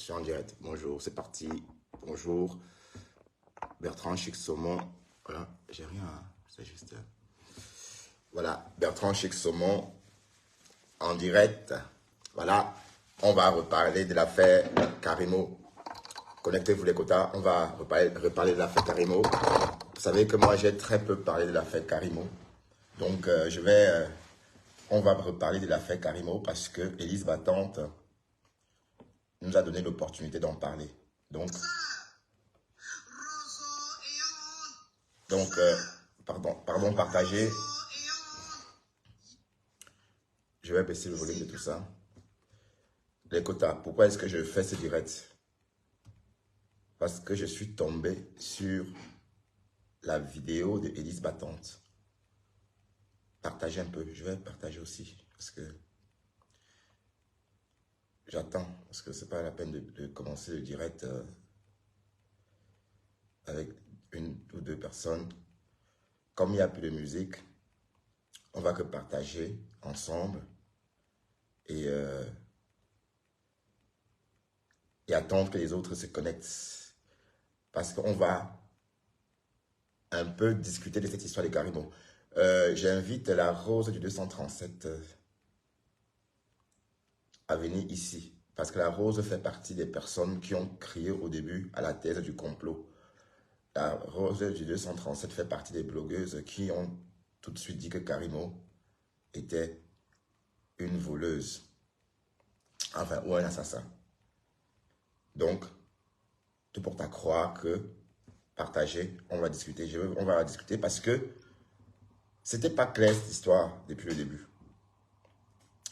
suis en direct. Bonjour, c'est parti. Bonjour. Bertrand Chic Saumon. Voilà, j'ai rien, hein. C'est juste. Voilà, Bertrand Chic Saumon en direct. Voilà, on va reparler de l'affaire Karimo. Connectez-vous les quotas, on va reparler de l'affaire Karimo. Vous savez que moi, j'ai très peu parlé de l'affaire Karimo. Donc, on va reparler de l'affaire Karimo parce que Élise Battante nous a donné l'opportunité d'en parler. Donc, partagez. Je vais baisser le volume de tout ça. Les quotas, pourquoi est-ce que je fais ce direct? Parce que je suis tombé sur la vidéo de Élise Battante. Partagez un peu, je vais partager aussi. Parce que j'attends, parce que c'est pas la peine de commencer le direct avec une ou deux personnes. Comme il n'y a plus de musique, on va que partager ensemble et attendre que les autres se connectent. Parce qu'on va un peu discuter de cette histoire de Karimo. J'invite la Rose du 237 à venir ici. Parce que la Rose fait partie des personnes qui ont crié au début à la thèse du complot. La Rose du 237 fait partie des blogueuses qui ont tout de suite dit que Karimo était une voleuse. Enfin, ou un assassin. Donc, tout porte à croire que partager, on va discuter. On va discuter parce que c'était pas clair cette histoire depuis le début.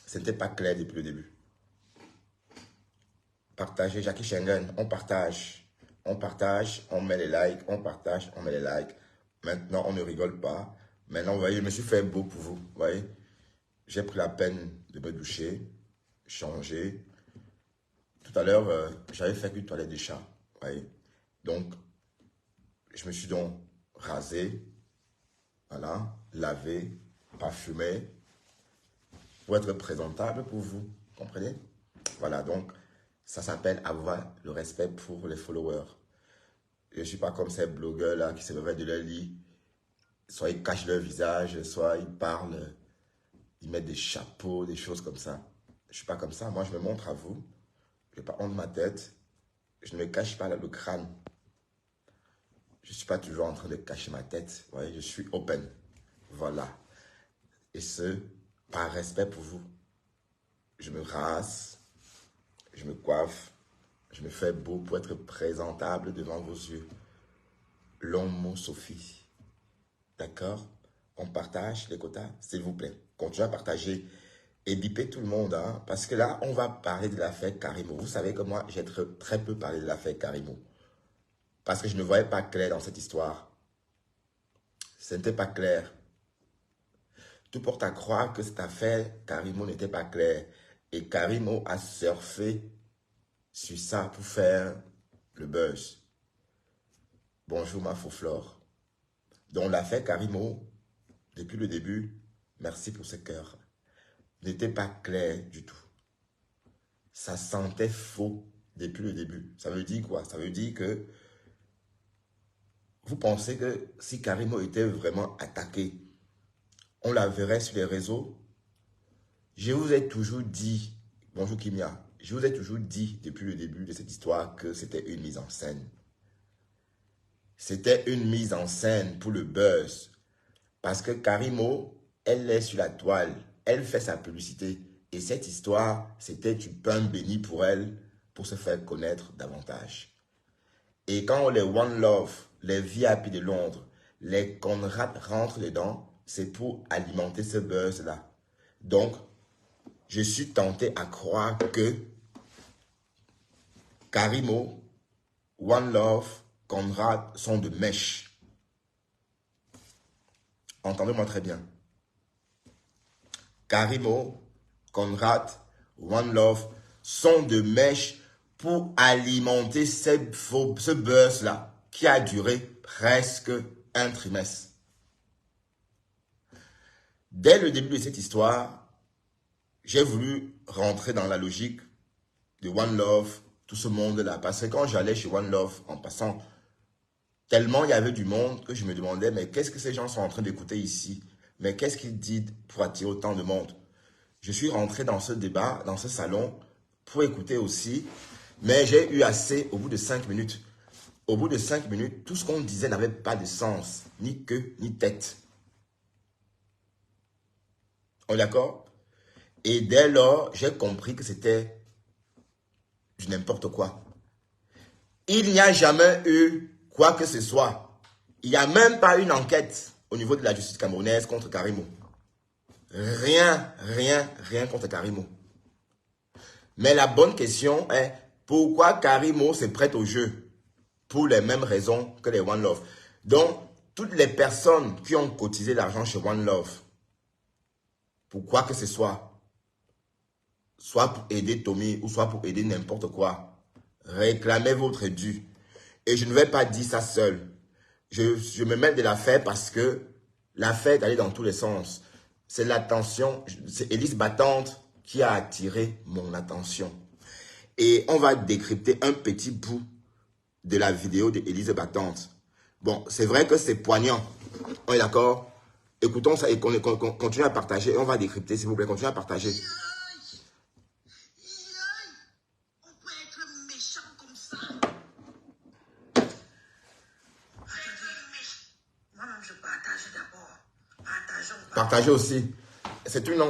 C'était pas clair depuis le début. Partagez, Jackie Schengen, on partage. On partage, on met les likes, on partage, on met les likes. Maintenant, on ne rigole pas. Maintenant, vous voyez, je me suis fait beau pour vous. Vous voyez, j'ai pris la peine de me doucher, changer. Tout à l'heure, j'avais fait une toilette de chat. Vous voyez, donc, je me suis donc rasé, voilà, lavé, parfumé, pour être présentable pour vous, comprenez? Voilà, donc, ça s'appelle avoir le respect pour les followers. Je ne suis pas comme ces blogueurs-là qui se réveillent de leur lit, soit ils cachent leur visage, soit ils parlent, ils mettent des chapeaux, des choses comme ça. Je ne suis pas comme ça, moi je me montre à vous, je n'ai pas honte de ma tête, je ne me cache pas le crâne. Je ne suis pas toujours en train de cacher ma tête, vous voyez, je suis open, voilà. Et ce, par respect pour vous. Je me rase, je me coiffe, je me fais beau pour être présentable devant vos yeux. L'homme Sophie. D'accord? On partage les quotas, s'il vous plaît. Continuez à partager et bipez tout le monde, hein, parce que là, on va parler de l'affaire Karimo. Vous savez que moi, j'ai très peu parlé de l'affaire Karimo. Parce que je ne voyais pas clair dans cette histoire. Ce n'était pas clair. Tout porte à croire que cette affaire Karimo n'était pas claire. Et Karimo a surfé sur ça pour faire le buzz. Bonjour ma faux flore. Donc l'affaire Karimo, depuis le début, merci pour ce cœur, n'était pas clair du tout. Ça sentait faux depuis le début. Ça veut dire quoi? Ça veut dire que vous pensez que si Karimo était vraiment attaqué, on la verrait sur les réseaux. Je vous ai toujours dit, bonjour Kimia, je vous ai toujours dit depuis le début de cette histoire que c'était une mise en scène. C'était une mise en scène pour le buzz. Parce que Karimo, elle est sur la toile. Elle fait sa publicité. Et cette histoire, c'était du pain béni pour elle, pour se faire connaître davantage. Et quand les One Love, les VIP de Londres, les Conrad rentrent dedans, c'est pour alimenter ce buzz-là. Donc, je suis tenté à croire que Karimo, One Love, Conrad sont de mèche. Entendez-moi très bien. Karimo, Conrad, One Love sont de mèche pour alimenter ce buzz-là qui a duré presque un trimestre. Dès le début de cette histoire, j'ai voulu rentrer dans la logique de One Love, tout ce monde-là. Parce que quand j'allais chez One Love, en passant, tellement il y avait du monde que je me demandais, mais qu'est-ce que ces gens sont en train d'écouter ici? Mais qu'est-ce qu'ils disent pour attirer autant de monde? Je suis rentré dans ce débat, dans ce salon, pour écouter aussi, mais j'ai eu assez au bout de 5 minutes. Au bout de 5 minutes, tout ce qu'on disait n'avait pas de sens, ni queue, ni tête. On est d'accord? Et dès lors, j'ai compris que c'était du n'importe quoi. Il n'y a jamais eu quoi que ce soit. Il n'y a même pas une enquête au niveau de la justice camerounaise contre Karimo. Rien contre Karimo. Mais la bonne question est, pourquoi Karimo se prête au jeu? Pour les mêmes raisons que les One Love. Donc, toutes les personnes qui ont cotisé l'argent chez One Love, pour quoi que ce soit pour aider Tommy ou soit pour aider n'importe quoi, réclamez votre dû. Et je ne vais pas dire ça seul. Je me mêle de l'affaire parce que l'affaire est allée dans tous les sens. C'est l'attention, c'est Élise Battante qui a attiré mon attention. Et on va décrypter un petit bout de la vidéo d'Élise Battante. Bon, c'est vrai que c'est poignant. On est d'accord? Écoutons ça et continue à partager. Et on va décrypter, s'il vous plaît. Continuez à partager. On peut être méchant comme ça. Moi-même, je partage d'abord. Partagez aussi.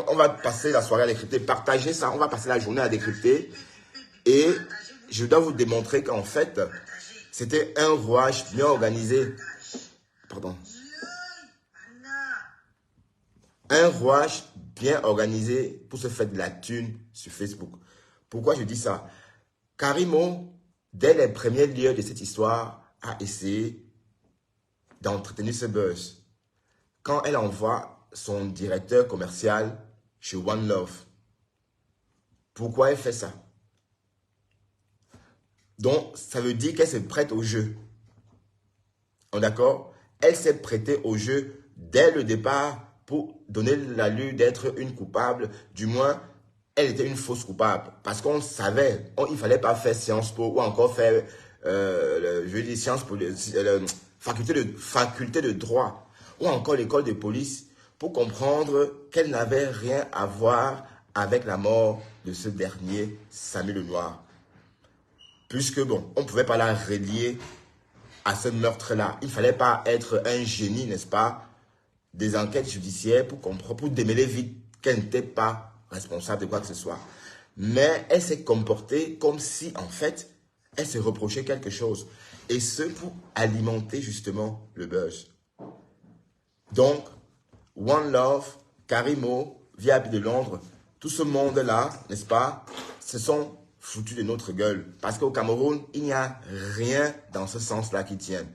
On va passer la soirée à décrypter. Partagez ça. On va passer la journée à décrypter. Et je dois vous démontrer qu'en fait, c'était un rouage bien organisé. Pardon. Un rouage bien organisé pour se faire de la thune sur Facebook. Pourquoi je dis ça? Karimo, dès les premiers lieux de cette histoire, a essayé d'entretenir ce buzz. Quand elle envoie son directeur commercial chez One Love, pourquoi elle fait ça? Donc, ça veut dire qu'elle se prête au jeu. On est d'accord? Elle s'est prêtée au jeu dès le départ pour donner l'allure d'être une coupable. Du moins, elle était une fausse coupable. Parce qu'on savait, il ne fallait pas faire Sciences Po ou encore faire, Sciences Po, faculté de droit ou encore l'école de police pour comprendre qu'elle n'avait rien à voir avec la mort de ce dernier, Samy Le Noir. Puisque, bon, on ne pouvait pas la relier à ce meurtre-là. Il ne fallait pas être un génie, n'est-ce pas, des enquêtes judiciaires pour comprendre, pour démêler vite qu'elle n'était pas responsable de quoi que ce soit. Mais elle s'est comportée comme si, en fait, elle se reprochait quelque chose. Et ce, pour alimenter justement le buzz. Donc, One Love, Karimo, VIP de Londres, tout ce monde-là, n'est-ce pas, se sont foutus de notre gueule. Parce qu'au Cameroun, il n'y a rien dans ce sens-là qui tienne.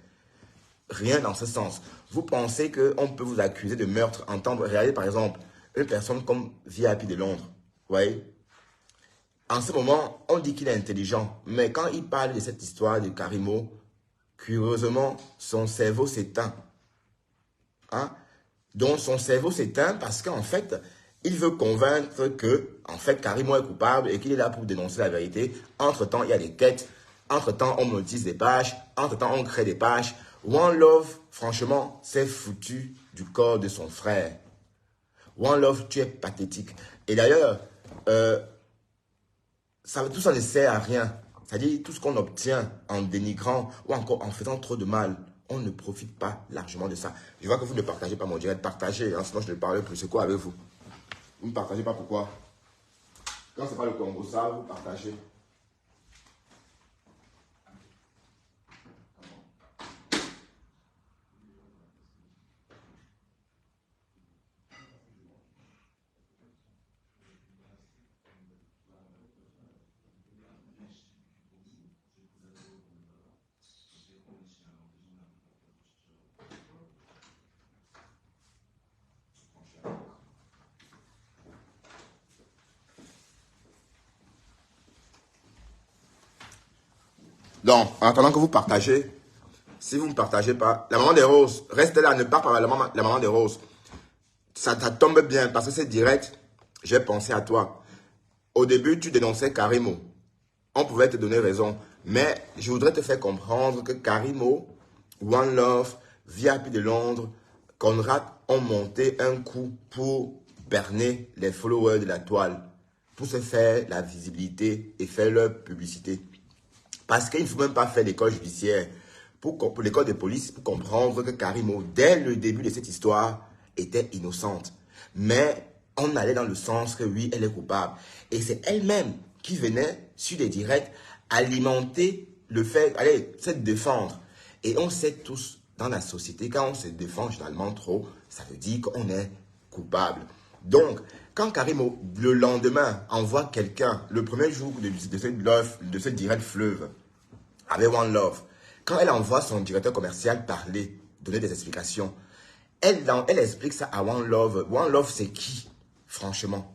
Rien dans ce sens. Vous pensez qu'on peut vous accuser de meurtre, regardez par exemple, une personne comme VIP de Londres, vous voyez? En ce moment, on dit qu'il est intelligent, mais quand il parle de cette histoire de Karimo, curieusement, son cerveau s'éteint. Hein? Donc, son cerveau s'éteint parce qu'en fait, il veut convaincre que, en fait, Karimo est coupable et qu'il est là pour dénoncer la vérité. Entre-temps, il y a des quêtes. Entre-temps, on monétise des pages. Entre-temps, on crée des pages. One Love, franchement, s'est foutu du corps de son frère. One Love, tu es pathétique. Et d'ailleurs, tout ça ne sert à rien. C'est-à-dire, tout ce qu'on obtient en dénigrant ou encore en faisant trop de mal, on ne profite pas largement de ça. Je vois que vous ne partagez pas mon direct. Partagez, hein, sinon je ne parle plus. C'est quoi avec vous? Vous ne partagez pas pourquoi? Quand ce n'est pas le Congo, ça, vous partagez. Donc, en attendant que vous partagez, si vous ne partagez pas, la maman des roses, restez là, ne pars pas la maman des roses. Ça tombe bien parce que c'est direct, j'ai pensé à toi. Au début, tu dénonçais Karimo. on pouvait te donner raison. Mais je voudrais te faire comprendre que Karimo, One Love, VIP de Londres, Conrad ont monté un coup pour berner les followers de la toile, pour se faire la visibilité et faire leur publicité. Parce qu'il ne faut même pas faire l'école judiciaire, pour l'école de police, pour comprendre que Karimo, dès le début de cette histoire, était innocente. Mais on allait dans le sens que oui, elle est coupable. Et c'est elle-même qui venait sur des directs alimenter le fait, allez, se défendre. Et on sait tous, dans la société, quand on se défend généralement trop, ça veut dire qu'on est coupable. Donc, quand Karimo, le lendemain, envoie quelqu'un, le premier jour de ce direct fleuve, avec One Love, quand elle envoie son directeur commercial parler, donner des explications, elle explique ça à One Love. One Love, c'est qui, franchement?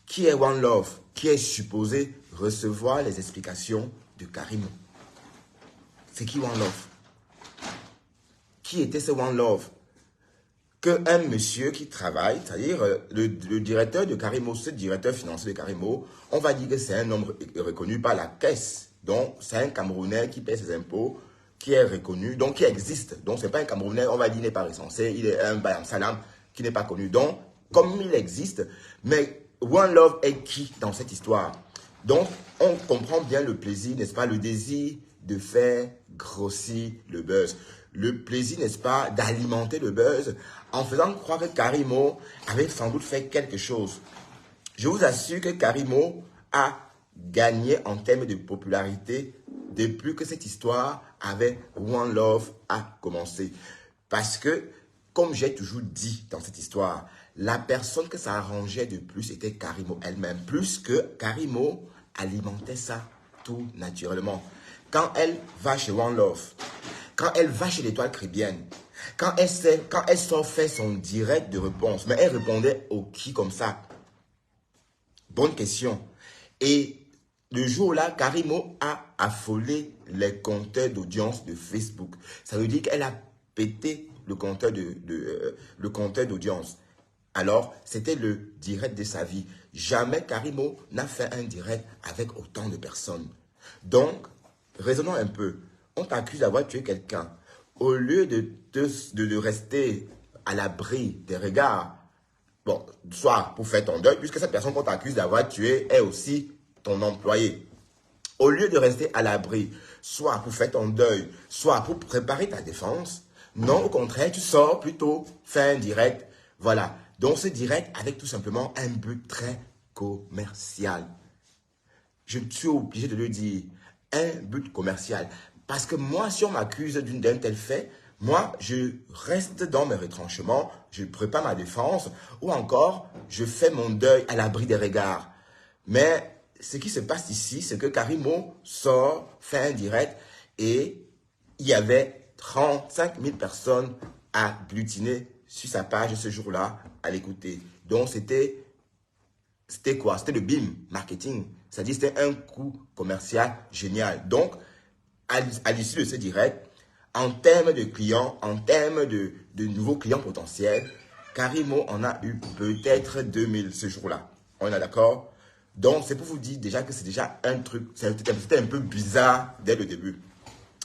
Qui est One Love? Qui est supposé recevoir les explications de Karimo? C'est qui One Love? Qui était ce One Love? Qu'un monsieur qui travaille, c'est-à-dire le directeur de Karimo, ce directeur financier de Karimo, on va dire que c'est un homme reconnu par la caisse. Donc, c'est un Camerounais qui paie ses impôts, qui est reconnu, donc qui existe. Donc, ce n'est pas un Camerounais, on va dire, il n'est pas recensé, il est un Bayam Salam qui n'est pas connu. Donc, comme il existe, mais One Love est qui dans cette histoire? Donc, on comprend bien le plaisir, n'est-ce pas, le désir de faire grossir le buzz. Le plaisir, n'est-ce pas, d'alimenter le buzz en faisant croire que Karimo avait sans doute fait quelque chose. Je vous assure que Karimo a gagné en termes de popularité depuis que cette histoire avec One Love a commencé. Parce que, comme j'ai toujours dit dans cette histoire, la personne que ça arrangeait de plus était Karimo elle-même. Plus que Karimo alimentait ça tout naturellement. Quand elle va chez One Love, quand elle va chez l'Étoile Caribéenne, quand elle sort faire son direct de réponse, mais elle répondait au qui comme ça? Bonne question. Et le jour-là, Karimo a affolé les compteurs d'audience de Facebook. Ça veut dire qu'elle a pété le compteur d'audience. Alors, c'était le direct de sa vie. Jamais Karimo n'a fait un direct avec autant de personnes. Donc, raisonnons un peu. On t'accuse d'avoir tué quelqu'un. Au lieu de rester à l'abri des regards, bon, soit pour faire ton deuil, puisque cette personne qu'on t'accuse d'avoir tué est aussi ton employé. Au lieu de rester à l'abri, soit pour faire ton deuil, soit pour préparer ta défense, non, au contraire, tu sors plutôt faire un direct. Voilà. Donc, ce direct avec tout simplement un but très commercial. Je suis obligé de le dire. Un but commercial. Parce que moi, si on m'accuse d'un tel fait, moi, je reste dans mes retranchements, je prépare ma défense, ou encore, je fais mon deuil à l'abri des regards. Mais ce qui se passe ici, c'est que Karimo sort, fait un direct, et il y avait 35 000 personnes agglutinées sur sa page ce jour-là à l'écouter. Donc, c'était quoi? C'était le BIM marketing. C'est-à-dire, c'était un coup commercial génial. Donc, à l'issue de ce direct, en termes de clients, en termes de nouveaux clients potentiels, Karimo en a eu peut-être 2000 ce jour-là. On est d'accord? Donc, c'est pour vous dire déjà que c'est déjà un truc, c'était un peu bizarre dès le début.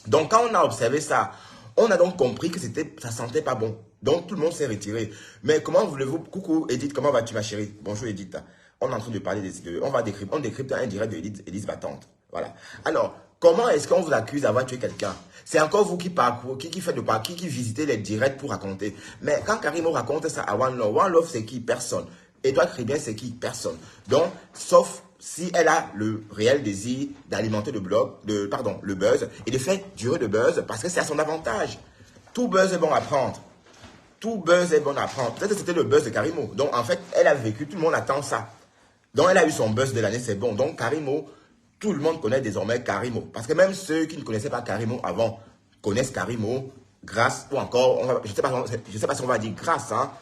Donc, quand on a observé ça, on a donc compris que ça sentait pas bon. Donc, tout le monde s'est retiré. Mais comment voulez-vous... Coucou Edith, comment vas-tu ma chérie? Bonjour Edith. On est en train de parler on décrypte un direct de Edith Battante. Voilà. Alors, comment est-ce qu'on vous accuse d'avoir tué quelqu'un? C'est encore vous qui parcourez, qui visitez les directs pour raconter. Mais quand Karimo raconte ça à One Love, c'est qui? Personne. Étoile Caribéenne, c'est qui? Personne. Donc, sauf si elle a le réel désir d'alimenter le buzz et de faire durer le buzz parce que c'est à son avantage. Tout buzz est bon à prendre. Tout buzz est bon à prendre. Peut-être que c'était le buzz de Karimo. Donc, en fait, elle a vécu, tout le monde attend ça. Donc, elle a eu son buzz de l'année, c'est bon. Donc, Karimo, tout le monde connaît désormais Karimo. Parce que même ceux qui ne connaissaient pas Karimo avant connaissent Karimo grâce, ou encore, je ne sais pas si on va dire grâce, hein,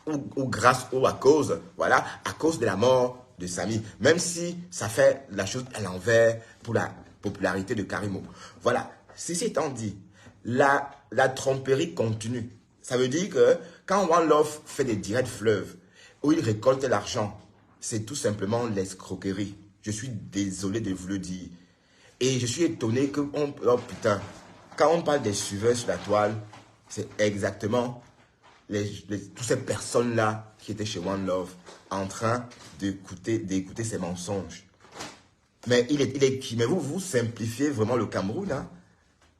ou grâce ou à cause, voilà, à cause de la mort de Samy. Même si ça fait la chose à l'envers pour la popularité de Karimo. Voilà, ceci étant dit, la tromperie continue. Ça veut dire que quand One Love fait des directs fleuves, où il récolte l'argent, c'est tout simplement l'escroquerie. Je suis désolé de vous le dire. Et je suis étonné que, oh putain, quand on parle des suiveurs sur la toile, c'est exactement toutes ces personnes-là qui étaient chez One Love en train d'écouter ces mensonges. Mais il est qui? Mais vous simplifiez vraiment le Cameroun, hein?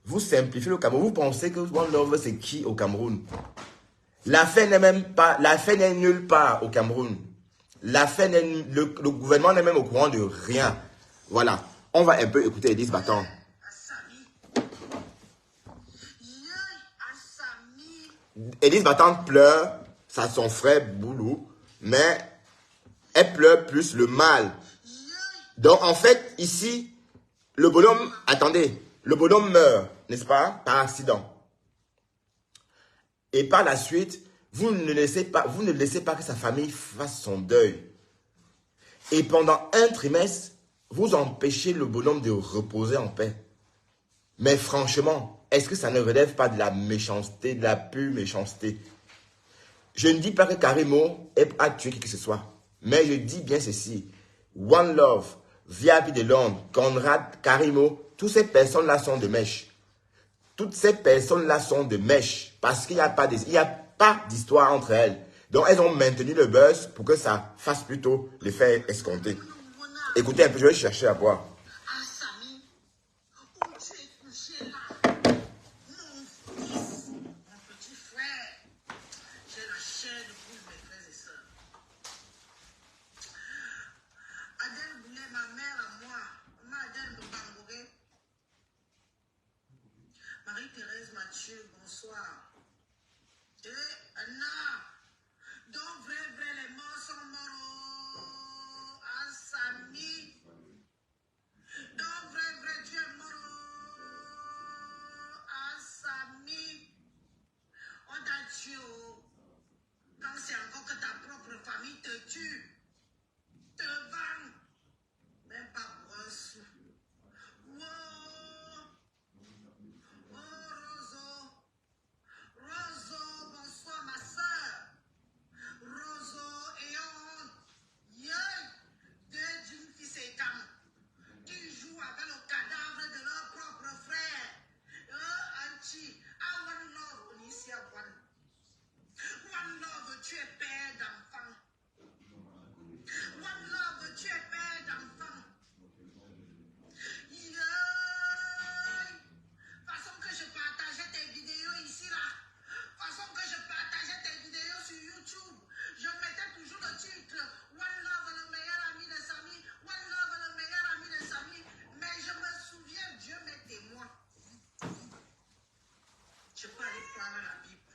Vous simplifiez le Cameroun. Vous pensez que One Love, c'est qui au Cameroun? L'affaire n'est nulle part au Cameroun. Le gouvernement n'est même au courant de rien. Voilà. On va un peu écouter Elise Battant. Elise Battant pleure, ça son frère Boulou, mais elle pleure plus le mal. Donc en fait, ici, le bonhomme, attendez, le bonhomme meurt, n'est-ce pas, par accident. Et par la suite, vous ne laissez pas que sa famille fasse son deuil. Et pendant un trimestre, vous empêchez le bonhomme de reposer en paix. Mais franchement, est-ce que ça ne relève pas de la méchanceté, de la pure méchanceté? Je ne dis pas que Karimo a tué qui que ce soit. Mais je dis bien ceci. One Love, VIP de Londres, Conrad, Karimo, toutes ces personnes-là sont de mèche. Toutes ces personnes-là sont de mèche. Parce qu'il n'y a pas d'histoire entre elles. Donc, elles ont maintenu le buzz pour que ça fasse plutôt l'effet escompté. Écoutez un peu, je vais chercher à boire. Marie-Thérèse Mathieu, bonsoir. Et Anna, donc vrai, les morts sont morts. Assami. Donc vrai, tu es mort. Assami. On t'a tué. Quand c'est encore que ta propre famille te tue, te vend. Même pas pour un sou. Wow. Roso, bonsoir ma soeur. Roso et on, deux d'une fille sécam, qui jouent avec le cadavre de leur propre frère. Anti, One Love, on est ici à One Love, tu es père d'enfant. One Love, tu es père d'enfant. Façon que je partageais tes vidéos ici là. Façon que je partageais tes vidéos sur YouTube. Je mettais toujours le titre One Love, le meilleur ami de Samy. One Love, le meilleur ami de Samy. Mais je me souviens, Dieu m'est témoin. Je peux aller prendre la Bible.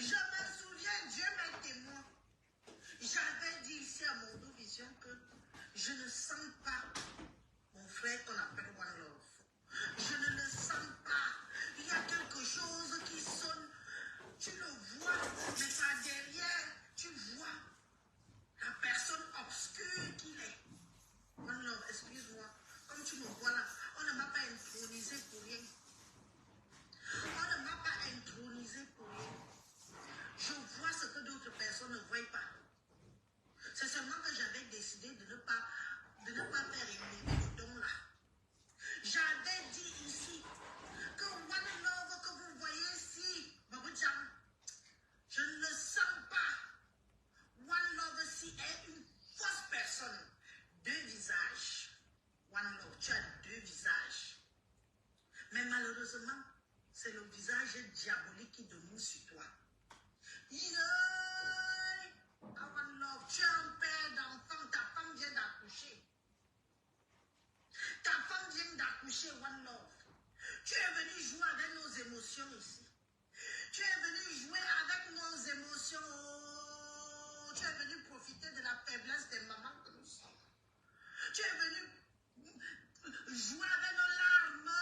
Je me souviens, Dieu m'est témoin. J'avais dit ici à mon dos vision que je ne sens pas mon frère qu'on appelle One Love. Je ne le sens pas. Il y a quelque chose qui sonne. Tu le vois, mais par derrière, tu vois la personne obscure qu'il est. One Love, excuse-moi. Comme tu me vois là, on ne m'a pas intronisé pour rien. On ne m'a pas intronisé pour rien. Je vois ce que d'autres personnes ne voient pas. C'est seulement que j'avais décidé de ne pas faire élever le don là. J'avais dit ici que One Love que vous voyez ici, Baboucham, je ne le sens pas. One Love si est une fausse personne. Deux visages. One Love, tu as deux visages. Mais malheureusement, c'est le visage diabolique qui domine sur toi. One Love, tu es un père d'enfant, ta femme vient d'accoucher. Ta femme vient d'accoucher, One Love. Tu es venu jouer avec nos émotions ici. Tu es venu jouer avec nos émotions. Tu es venu profiter de la faiblesse des mamans que nous sommes. Tu es venu jouer avec nos larmes.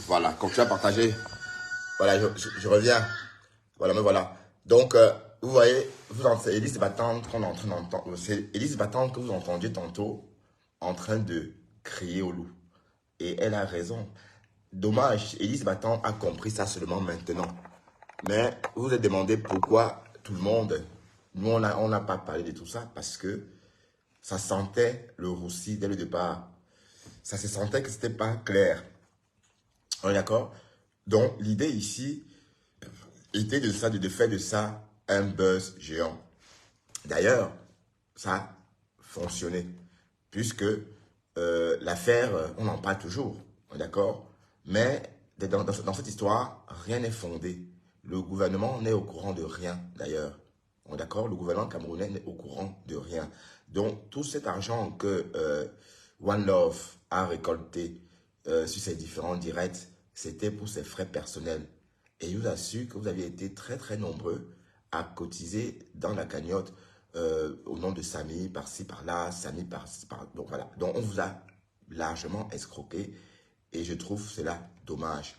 Voilà, comme tu as partagé. Voilà, je reviens. Voilà, me voilà. Donc, vous voyez, c'est Élise Battante qu'on est en train d'entendre. C'est Élise Battante que vous entendiez tantôt en train de crier au loup. Et elle a raison. Dommage, Élise Battante a compris ça seulement maintenant. Mais vous vous êtes demandé pourquoi tout le monde, nous on n'a pas parlé de tout ça parce que ça sentait le roussi dès le départ. Ça se sentait que c'était pas clair. On est d'accord? Donc l'idée ici était de faire de ça un buzz géant. D'ailleurs, ça a fonctionné puisque l'affaire, on en parle toujours, on est d'accord? Mais dans cette histoire, rien n'est fondé. Le gouvernement n'est au courant de rien, d'ailleurs. On est d'accord? Le gouvernement camerounais n'est au courant de rien. Donc, tout cet argent que One Love a récolté sur ses différents directs, c'était pour ses frais personnels. Et je vous assure que vous aviez été très, très nombreux à cotiser dans la cagnotte au nom de Samy, par-ci, par-là, Samy, par-ci, par-là. Donc, voilà. Donc, on vous a largement escroqué et je trouve cela dommage.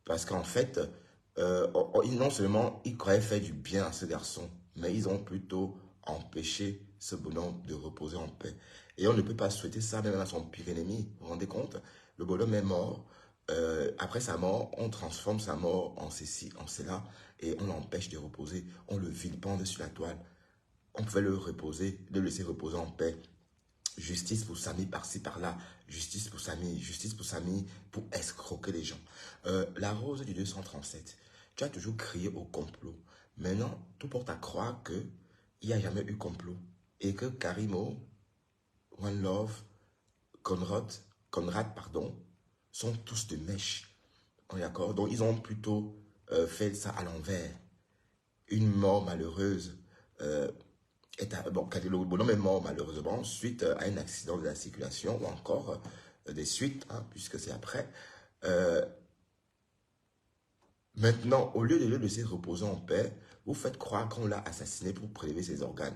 Parce qu'en fait, non seulement ils croyaient faire du bien à ce garçon, mais ils ont plutôt empêché ce bonhomme de reposer en paix. Et on ne peut pas souhaiter ça même à son pire ennemi. Vous vous rendez compte? Le bonhomme est mort. Après sa mort, on transforme sa mort en ceci, en cela, et on l'empêche de reposer. On le vilipende sur la toile. On pouvait le reposer, le laisser reposer en paix. Justice pour Samy par-ci, par-là. Justice pour Samy, pour escroquer les gens. La rose du 237. Tu as toujours crié au complot. Maintenant, tout porte à croire qu'il n'y a jamais eu complot. Et que Karimo, One Love, Conrad, pardon, sont tous de mèche. D'accord? Donc, ils ont plutôt fait ça à l'envers. Une mort malheureuse. Bon, le bonhomme est mort malheureusement suite à un accident de la circulation ou encore des suites, hein, puisque c'est après. Maintenant, au lieu de le laisser reposer en paix, vous faites croire qu'on l'a assassiné pour prélever ses organes.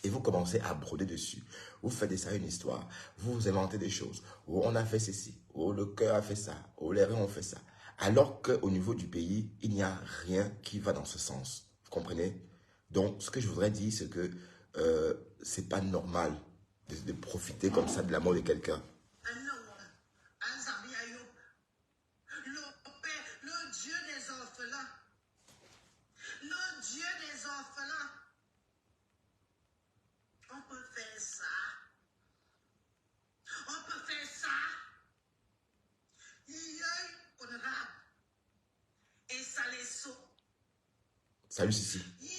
Et vous commencez à broder dessus. Vous faites de ça une histoire. Vous inventez des choses. Oh, on a fait ceci. Oh, le cœur a fait ça. Oh, les reins ont fait ça. Alors qu'au niveau du pays, il n'y a rien qui va dans ce sens. Vous comprenez? Donc, ce que je voudrais dire, c'est que c'est pas normal de profiter comme ça de la mort de quelqu'un. Le Dieu des orphelins. Le Dieu des orphelins. On peut faire ça. On peut faire ça. Yeux Conrad. Et ça les saut. Salut Sissi. Yeux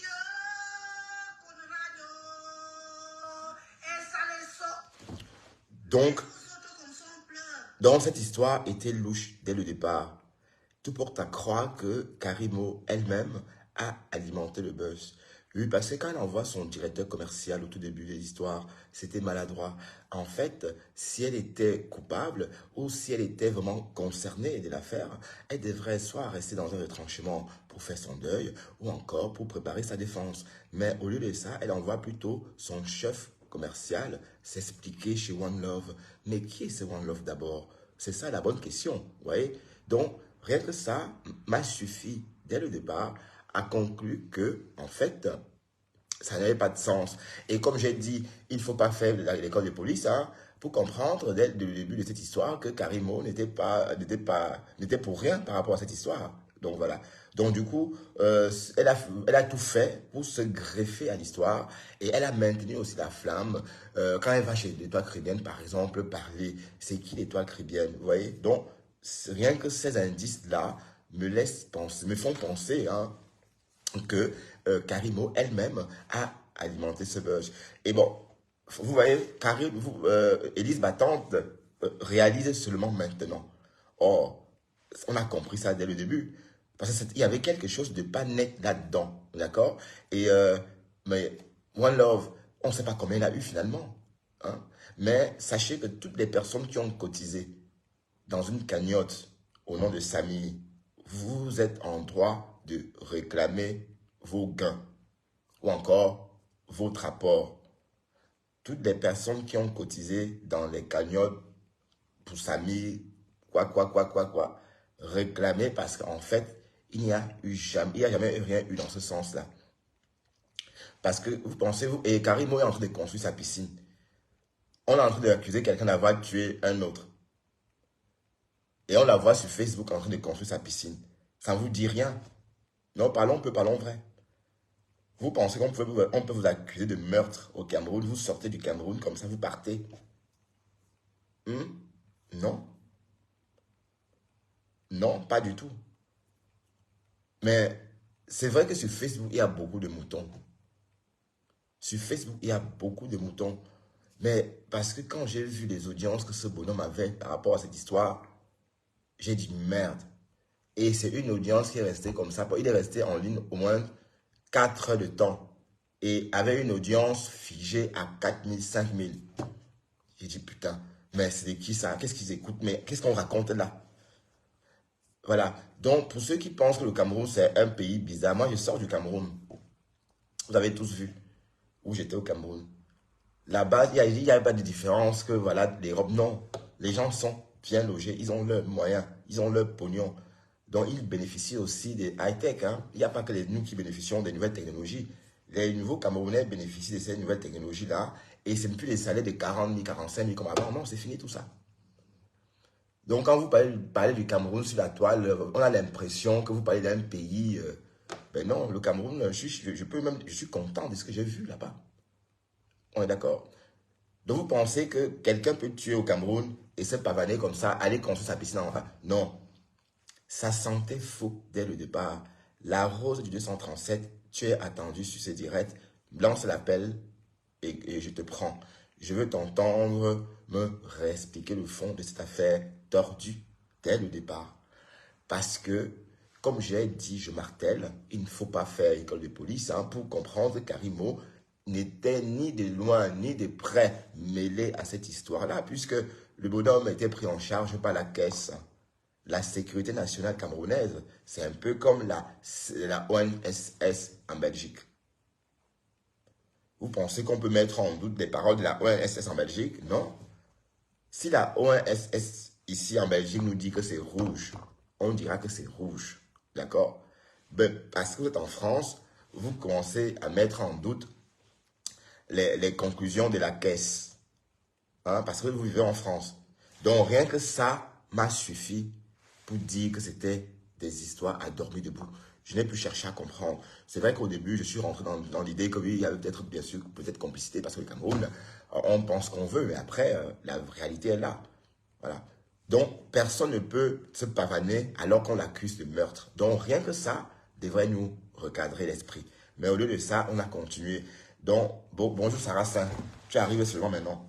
Conrad. Et ça les saut. Donc, cette histoire était louche dès le départ. Tout porte à croire que Karimo elle-même a alimenté le buzz. Oui, parce que quand elle envoie son directeur commercial au tout début de l'histoire, c'était maladroit. En fait, si elle était coupable ou si elle était vraiment concernée de l'affaire, elle devrait soit rester dans un retranchement pour faire son deuil ou encore pour préparer sa défense. Mais au lieu de ça, elle envoie plutôt son chef commercial s'expliquer chez One Love. Mais qui est ce One Love d'abord? C'est ça la bonne question, vous voyez? Donc, rien que ça m'a suffi dès le départ à conclure que, en fait, ça n'avait pas de sens. Et comme j'ai dit, il ne faut pas faire l'école de police hein, pour comprendre dès le début de cette histoire que Karimo n'était pour rien par rapport à cette histoire. Donc voilà. Donc du coup, elle a tout fait pour se greffer à l'histoire et elle a maintenu aussi la flamme. Quand elle va chez l'étoile caribéenne, par exemple, parler, c'est qui l'étoile caribéenne, vous voyez? Donc, rien que ces indices-là me font penser hein, que Karimo elle-même a alimenté ce buzz. Et bon, vous voyez, Élise Battante réalise seulement maintenant. Or, on a compris ça dès le début. Parce qu'il y avait quelque chose de pas net là-dedans. D'accord? Et, mais One Love, on ne sait pas combien il a eu finalement. Hein? Mais sachez que toutes les personnes qui ont cotisé dans une cagnotte au nom de Samy, vous êtes en droit de réclamer vos gains ou encore votre apport. Toutes les personnes qui ont cotisé dans les cagnottes pour Samy, réclamer parce qu'en fait, Il n'y a eu jamais, il n'y a jamais rien eu dans ce sens-là. Parce que vous pensez, vous, et Karimo est en train de construire sa piscine. On est en train d'accuser quelqu'un d'avoir tué un autre. Et on la voit sur Facebook en train de construire sa piscine. Ça ne vous dit rien. Non, parlons peu, parlons vrai. Vous pensez qu'on peut vous accuser de meurtre au Cameroun, vous sortez du Cameroun, comme ça vous partez. Non. Non, pas du tout. Mais c'est vrai que sur Facebook, il y a beaucoup de moutons. Sur Facebook, il y a beaucoup de moutons. Mais parce que quand j'ai vu les audiences que ce bonhomme avait par rapport à cette histoire, j'ai dit merde. Et c'est une audience qui est restée comme ça. Il est resté en ligne au moins 4 heures de temps. Et avait une audience figée à 4000, 5000. J'ai dit putain, mais c'est de qui ça? Qu'est-ce qu'ils écoutent? Mais qu'est-ce qu'on raconte là? Voilà. Donc pour ceux qui pensent que le Cameroun c'est un pays bizarre, moi je sors du Cameroun. Vous avez tous vu où j'étais au Cameroun. Là-bas, il n'y a pas de différence que voilà, l'Europe. Non, les gens sont bien logés, ils ont leurs moyens, ils ont leur pognon. Donc, ils bénéficient aussi des high-tech. Hein. Il n'y a pas que nous qui bénéficions des nouvelles technologies. Les nouveaux Camerounais bénéficient de ces nouvelles technologies-là. Et ce n'est plus les salaires de 40 000, 45 000 comme avant. Non, c'est fini tout ça. Donc, quand vous parlez du Cameroun sur la toile, on a l'impression que vous parlez d'un pays. Ben non, le Cameroun, je suis content de ce que j'ai vu là-bas. On est d'accord? Donc, vous pensez que quelqu'un peut tuer au Cameroun et se pavaner comme ça, aller construire sa piscine en bas? Non. Ça sentait faux dès le départ. La rose du 237, tu es attendu sur ce direct. Lance l'appel et je te prends. Je veux t'entendre me réexpliquer le fond de cette affaire tordue dès le départ. Parce que, comme j'ai dit, je martèle, il ne faut pas faire école de police pour comprendre que Karimo n'était ni de loin ni de près mêlé à cette histoire-là, puisque le bonhomme était pris en charge par la caisse. La sécurité nationale camerounaise, c'est un peu comme la ONSS en Belgique. Vous pensez qu'on peut mettre en doute les paroles de la ONSS en Belgique? Non. Si la ONSS ici en Belgique nous dit que c'est rouge, on dira que c'est rouge. D'accord? Ben, parce que vous êtes en France, vous commencez à mettre en doute les conclusions de la caisse. Hein, parce que vous vivez en France. Donc rien que ça m'a suffi pour dire que c'était des histoires à dormir debout. Je n'ai plus cherché à comprendre. C'est vrai qu'au début, je suis rentré dans l'idée que oui, il y avait peut-être, bien sûr, peut-être complicité parce que le Cameroun, on pense qu'on veut, mais après, la réalité est là. Voilà. Donc, personne ne peut se pavaner alors qu'on l'accuse de meurtre. Donc, rien que ça devrait nous recadrer l'esprit. Mais au lieu de ça, on a continué. Donc, bonjour Sarah Saint, tu arrives seulement maintenant.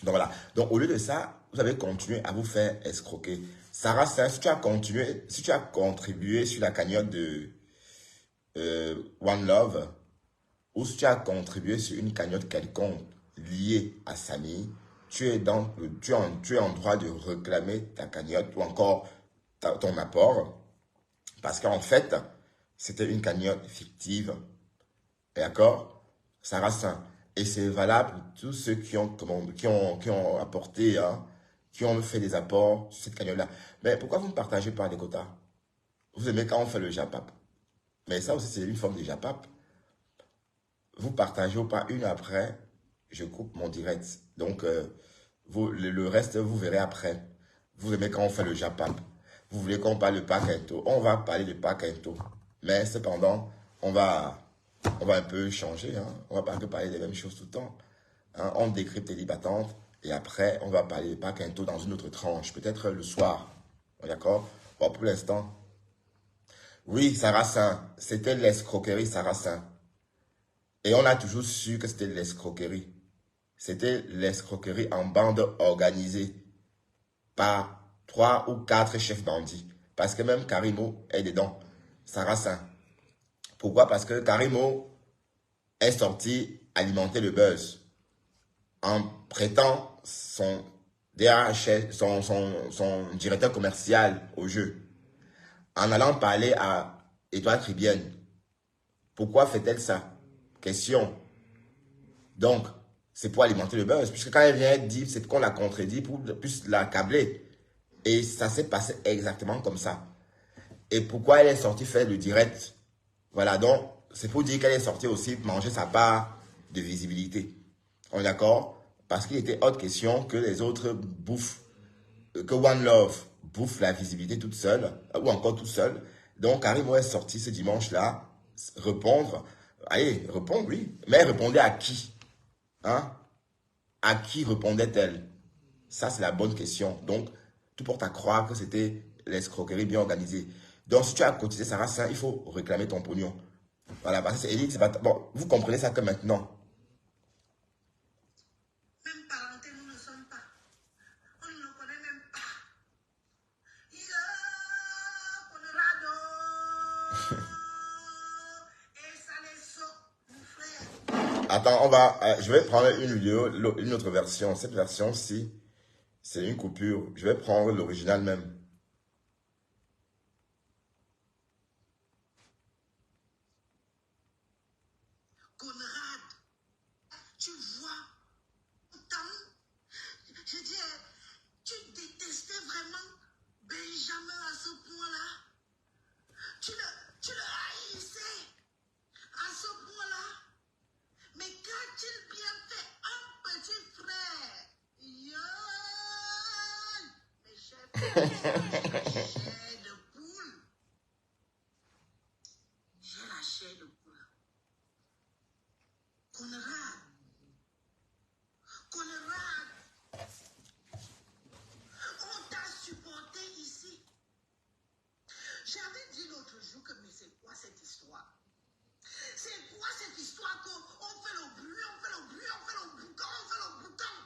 Donc voilà. Donc, au lieu de ça, vous avez continué à vous faire escroquer. Sarah, si tu as continué, si tu as contribué sur la cagnotte de One Love, ou si tu as contribué sur une cagnotte quelconque liée à Samy, tu es en droit de réclamer ta cagnotte ou encore ton apport. Parce qu'en fait, c'était une cagnotte fictive. D'accord? Sarah Saint. Et c'est valable pour tous ceux qui ont apporté, qui ont fait des apports sur cette cagnotte-là. Mais pourquoi vous ne partagez pas les quotas? Vous aimez quand on fait le JAPAP. Mais ça aussi, c'est une forme de JAPAP. Vous partagez ou pas, une après, je coupe mon direct. Donc, le reste, vous verrez après. Vous aimez quand on fait le JAPAP. Vous voulez qu'on parle de Paquento. On va parler de Paquento. Mais cependant, on va un peu changer. On va pas que parler des mêmes choses tout le temps. On décrypte les libatantes. Et après, on va parler de Paquento dans une autre tranche. Peut-être le soir. D'accord? Bon, pour l'instant. Oui, Sarah Saint. C'était l'escroquerie, Sarah Saint. Et on a toujours su que c'était l'escroquerie. C'était l'escroquerie en bande organisée par 3 ou 4 chefs bandits. Parce que même Karimo est dedans. Sarah Saint. Pourquoi? Parce que Karimo est sorti alimenter le buzz en prêtant son DRH, son directeur commercial au jeu, en allant parler à Étoile Tribienne. Pourquoi fait-elle ça? Question. Donc, c'est pour alimenter le buzz, puisque quand elle vient dire, c'est qu'on la contredit pour plus la câbler. Et ça s'est passé exactement comme ça. Et pourquoi elle est sortie faire le direct? Voilà, donc c'est pour dire qu'elle est sortie aussi manger sa part de visibilité. On est d'accord? Parce qu'il était hors de question que les autres bouffent, que One Love bouffe la visibilité toute seule, ou encore tout seul. Donc Karimo est sorti ce dimanche-là, répondre. Allez, répondre, oui. Mais elle répondait à qui? Hein? À qui répondait-elle? Ça, c'est la bonne question. Donc, tout porte à croire que c'était l'escroquerie bien organisée. Donc, si tu as cotisé Sarah Saint, il faut réclamer ton pognon. Voilà, parce que c'est Elite, c'est pas... Bon, vous comprenez ça que maintenant. Même parenté, nous ne sommes pas. On ne le connaît même pas. Colorado. Et ça les saute, mon frère. Attends, je vais prendre une vidéo, une autre version. Cette version-ci, c'est une coupure. Je vais prendre l'original même. Conrad, tu vois, je dis, tu détestais vraiment Benjamin à ce point-là. Tu le haïssais à ce point-là. Mais quand il bien fait un petit frère, mes chers, chair de poule. J'ai la chair de poule. Conrad, on t'a supporté ici. J'avais dit l'autre jour que mais c'est quoi cette histoire? C'est quoi cette histoire qu'on fait le bruit, on fait le boucan.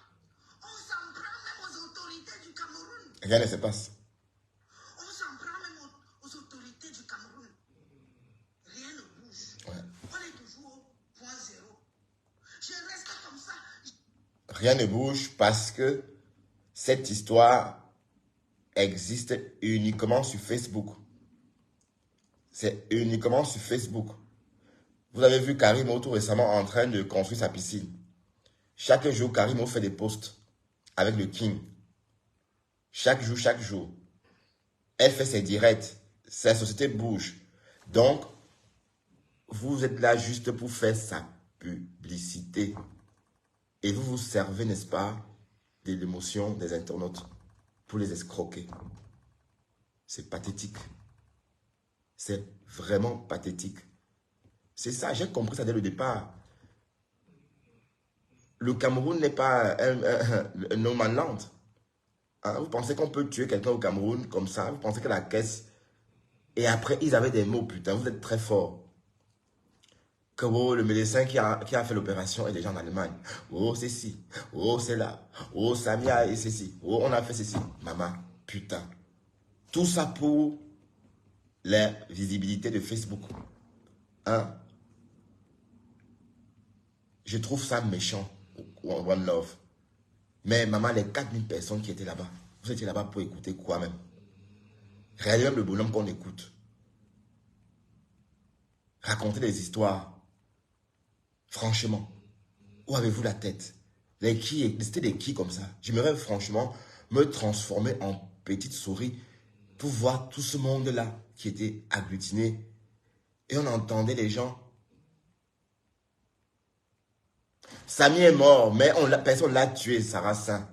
On s'en prend même aux autorités du Cameroun. Rien ne se passe. On s'en prend même aux autorités du Cameroun. Rien ne bouge. Ouais. On est toujours au point zéro. Je reste comme ça. Rien ne bouge parce que cette histoire existe uniquement sur Facebook. C'est uniquement sur Facebook. Vous avez vu Karimo tout récemment en train de construire sa piscine. Chaque jour, Karimo fait des posts avec le King. Chaque jour. Elle fait ses directs. Sa société bouge. Donc, vous êtes là juste pour faire sa publicité. Et vous vous servez, n'est-ce pas, de l'émotion des internautes pour les escroquer. C'est pathétique. C'est vraiment pathétique. C'est ça, j'ai compris ça dès le départ. Le Cameroun n'est pas un no man's land. Hein, vous pensez qu'on peut tuer quelqu'un au Cameroun comme ça? Vous pensez que la caisse... Et après, ils avaient des mots, putain, vous êtes très forts. Que oh, le médecin qui a fait l'opération est déjà en Allemagne. Oh, c'est ci. Oh, c'est là. Oh, Samia et ceci. Oh, on a fait ceci. Maman, putain. Tout ça pour la visibilité de Facebook. Hein? Je trouve ça méchant, One Love. Mais maman, les 4000 personnes qui étaient là-bas, vous étiez là-bas pour écouter quoi même? Regardez même le bonhomme qu'on écoute. Racontez des histoires. Franchement, où avez-vous la tête? C'était des qui comme ça? J'aimerais franchement me transformer en petite souris pour voir tout ce monde-là qui était agglutiné. Et on entendait les gens. Samy est mort, mais personne ne l'a tué, Sarah Saint.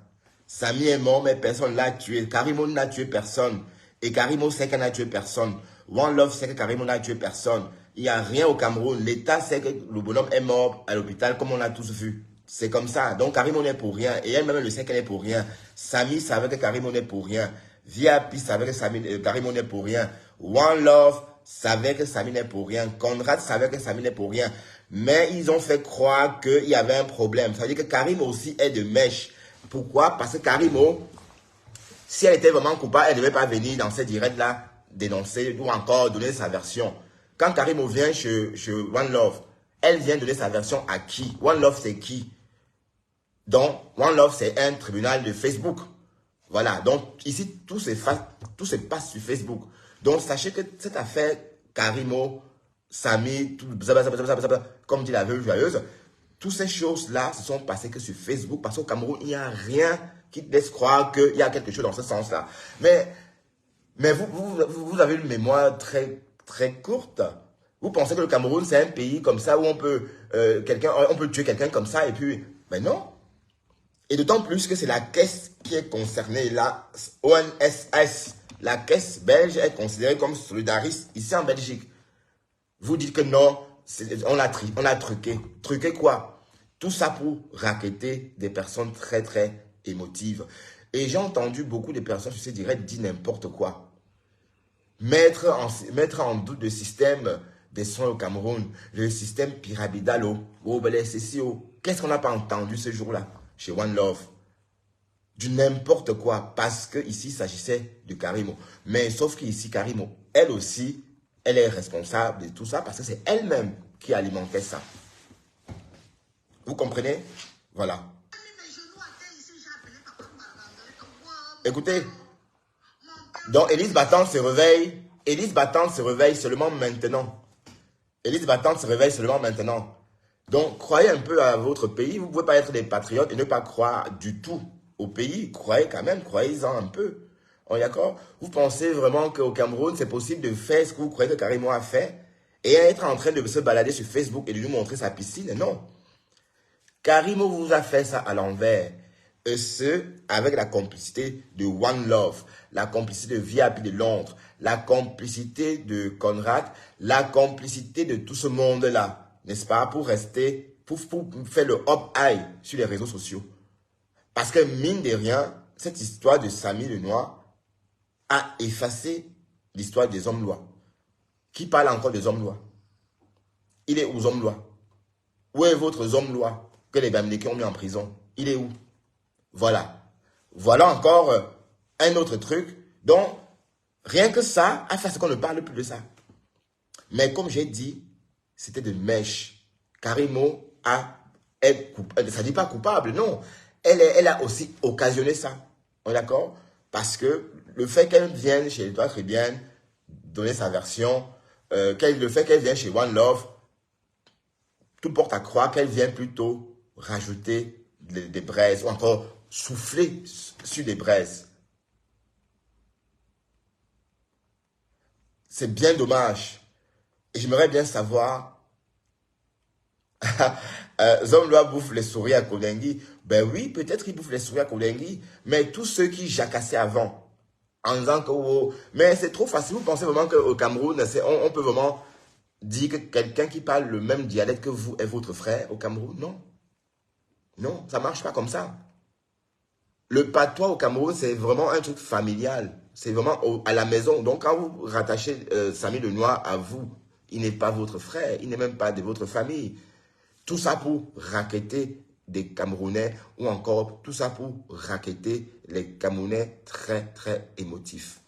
Samy est mort, mais personne ne l'a tué. Karimo n'a tué personne. Et Karimo sait qu'elle n'a tué personne. One Love sait que Karimo n'a tué personne. Il n'y a rien au Cameroun. L'État sait que le bonhomme est mort à l'hôpital, comme on l'a tous vu. C'est comme ça. Donc Karimo n'est pour rien. Et elle-même le sait qu'elle est pour rien. Samy savait que Karimo n'est pour rien. VIP savait que Karimo n'est pour rien. One Love savait que Samy n'est pour rien. Conrad savait que Samy n'est pour rien. Mais ils ont fait croire qu'il y avait un problème. Ça veut dire que Karimo aussi est de mèche. Pourquoi? Parce que Karimo, si elle était vraiment coupable, elle ne devait pas venir dans ces directs-là dénoncer ou encore donner sa version. Quand Karimo vient chez One Love, elle vient donner sa version à qui? One Love, c'est qui? Donc, One Love, c'est un tribunal de Facebook. Voilà. Donc, ici, tout se passe sur Facebook. Donc, sachez que cette affaire, Karimo, Samy, comme dit la veuve joyeuse, toutes ces choses-là se sont passées que sur Facebook parce qu'au Cameroun, il n'y a rien qui te laisse croire qu'il y a quelque chose dans ce sens-là. Mais Mais vous avez une mémoire très, très courte. Vous pensez que le Cameroun, c'est un pays comme ça où on peut, on peut tuer quelqu'un comme ça et puis... Mais non. Et d'autant plus que c'est la caisse qui est concernée, la ONSS. La caisse belge est considérée comme solidariste ici en Belgique. Vous dites que non, on a truqué. Truqué quoi? Tout ça pour racketter des personnes très, très émotives. Et j'ai entendu beaucoup de personnes sur ces directs dire n'importe quoi. Mettre en doute le système des soins au Cameroun, le système pyramidal au BLCCO. Qu'est-ce qu'on n'a pas entendu ce jour-là chez One Love? Du n'importe quoi, parce que ici il s'agissait de Karimo. Mais sauf qu'ici, Karimo, elle aussi, elle est responsable de tout ça parce que c'est elle-même qui alimentait ça. Vous comprenez? Voilà. Écoutez, donc Élise Battante se réveille. Élise Battante se réveille seulement maintenant. Élise Battante se réveille seulement maintenant. Donc, croyez un peu à votre pays. Vous ne pouvez pas être des patriotes et ne pas croire du tout au pays. Croyez quand même, croyez-en un peu. On est d'accord? Vous pensez vraiment qu'au Cameroun, c'est possible de faire ce que vous croyez que Karimo a fait et être en train de se balader sur Facebook et de nous montrer sa piscine? Non. Karimo vous a fait ça à l'envers. Et ce, avec la complicité de One Love, la complicité de VIP de Londres, la complicité de Conrad, la complicité de tout ce monde-là, n'est-ce pas, pour rester, pour faire le up-high sur les réseaux sociaux. Parce que mine de rien, cette histoire de Samy Lenoir a effacé l'histoire des hommes-lois. Qui parle encore des hommes-lois? Il est où, hommes-lois? Où est votre homme-loi que les Bamileke ont mis en prison? Il est où? Voilà. Voilà encore un autre truc. Donc, rien que ça a fait ce qu'on ne parle plus de ça. Mais comme j'ai dit, c'était de mèche. Karimo ça ne dit pas coupable, non. Elle a aussi occasionné ça. On est d'accord? Parce que le fait qu'elle vienne chez Étoile Caribbean donner sa version, le fait qu'elle vienne chez One Love, tout porte à croire qu'elle vient plutôt rajouter des braises ou encore souffler sur des braises. C'est bien dommage. Et j'aimerais bien savoir, Zomloa bouffe les souris à Kolengi. Ben oui, peut-être qu'il bouffe les souris à Kolengi, mais tous ceux qui jacassaient avant, en disant que, oh, mais c'est trop facile. Vous pensez vraiment qu'au Cameroun, on peut vraiment dire que quelqu'un qui parle le même dialecte que vous est votre frère au Cameroun? Non. Non, ça ne marche pas comme ça. Le patois au Cameroun, c'est vraiment un truc familial. C'est vraiment à la maison. Donc, quand vous rattachez Samy Lenoir à vous, il n'est pas votre frère. Il n'est même pas de votre famille. Tout ça pour racketter des Camerounais ou encore tout ça pour racketter les Camerounais très, très émotifs.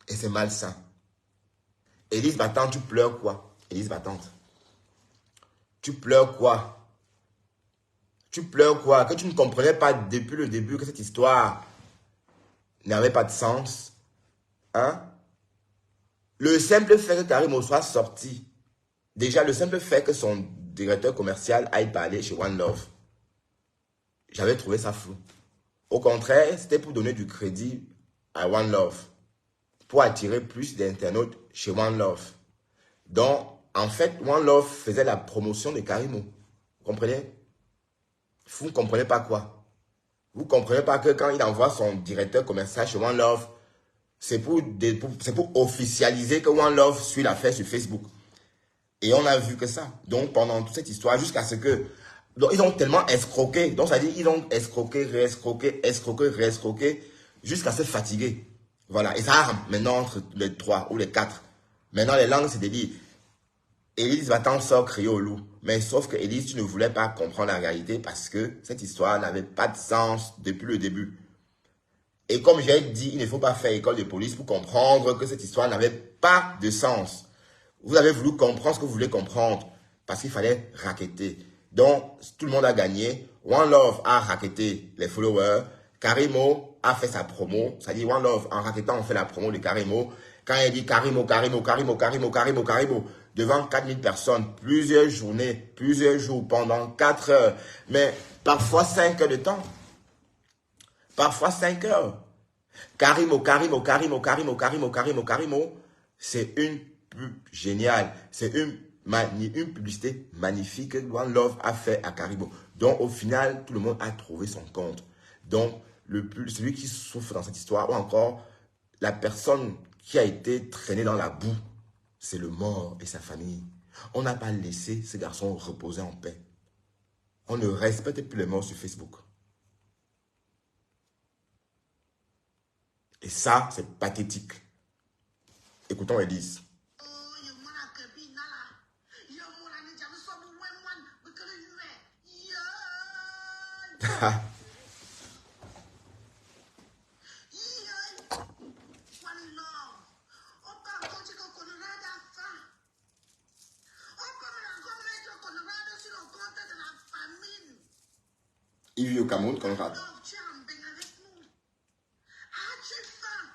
Et c'est malsain. Élise Battante, tu pleures quoi? Élise Battante. Tu pleures quoi? Tu pleures quoi? Que tu ne comprenais pas depuis le début que cette histoire n'avait pas de sens. Hein? Le simple fait que Karimo soit sorti, déjà le simple fait que son directeur commercial aille parler chez One Love, j'avais trouvé ça flou. Au contraire, c'était pour donner du crédit à One Love, pour attirer plus d'internautes chez One Love. Donc, en fait, One Love faisait la promotion de Karimo. Vous comprenez? Vous ne comprenez pas quoi? Vous ne comprenez pas que quand il envoie son directeur commercial chez One Love, c'est pour officialiser que One Love suit l'affaire sur Facebook. Et on a vu que ça. Donc, pendant toute cette histoire, jusqu'à ce que... Donc, ils ont tellement escroqué. Donc, ça dit, ils ont escroqué, réescroqué, jusqu'à se fatiguer. Voilà. Et ça arme maintenant entre les 3 ou les 4. Maintenant, les langues se délient. Élise Battante sort crier au loup. Mais sauf que Élise, tu ne voulais pas comprendre la réalité parce que cette histoire n'avait pas de sens depuis le début. Et comme j'ai dit, il ne faut pas faire école de police pour comprendre que cette histoire n'avait pas de sens. Vous avez voulu comprendre ce que vous voulez comprendre parce qu'il fallait racketter. Donc, tout le monde a gagné. One Love a racketté les followers. Karimo a fait sa promo. Ça dit One Love, en rackettant, on fait la promo de Karimo. Quand il dit Karimo, devant 4000 personnes, plusieurs journées, plusieurs jours, pendant 4 heures, mais parfois 5 heures de temps. Parfois 5 heures. Karimo, Karimo, Karimo, Karimo, Karimo, Karimo, Karimo, c'est une pub géniale. C'est une publicité magnifique que One Love a fait à Karimo. Donc, au final, tout le monde a trouvé son compte. Donc, celui qui souffre dans cette histoire, ou encore la personne qui a été traînée dans la boue, c'est le mort et sa famille. On n'a pas laissé ce garçon reposer en paix. On ne respecte plus les morts sur Facebook. Et ça, c'est pathétique. Écoutons Elise. Il vit au Cameroun, Conrad. Tu es en bain avec nous. Ah, tu es faim.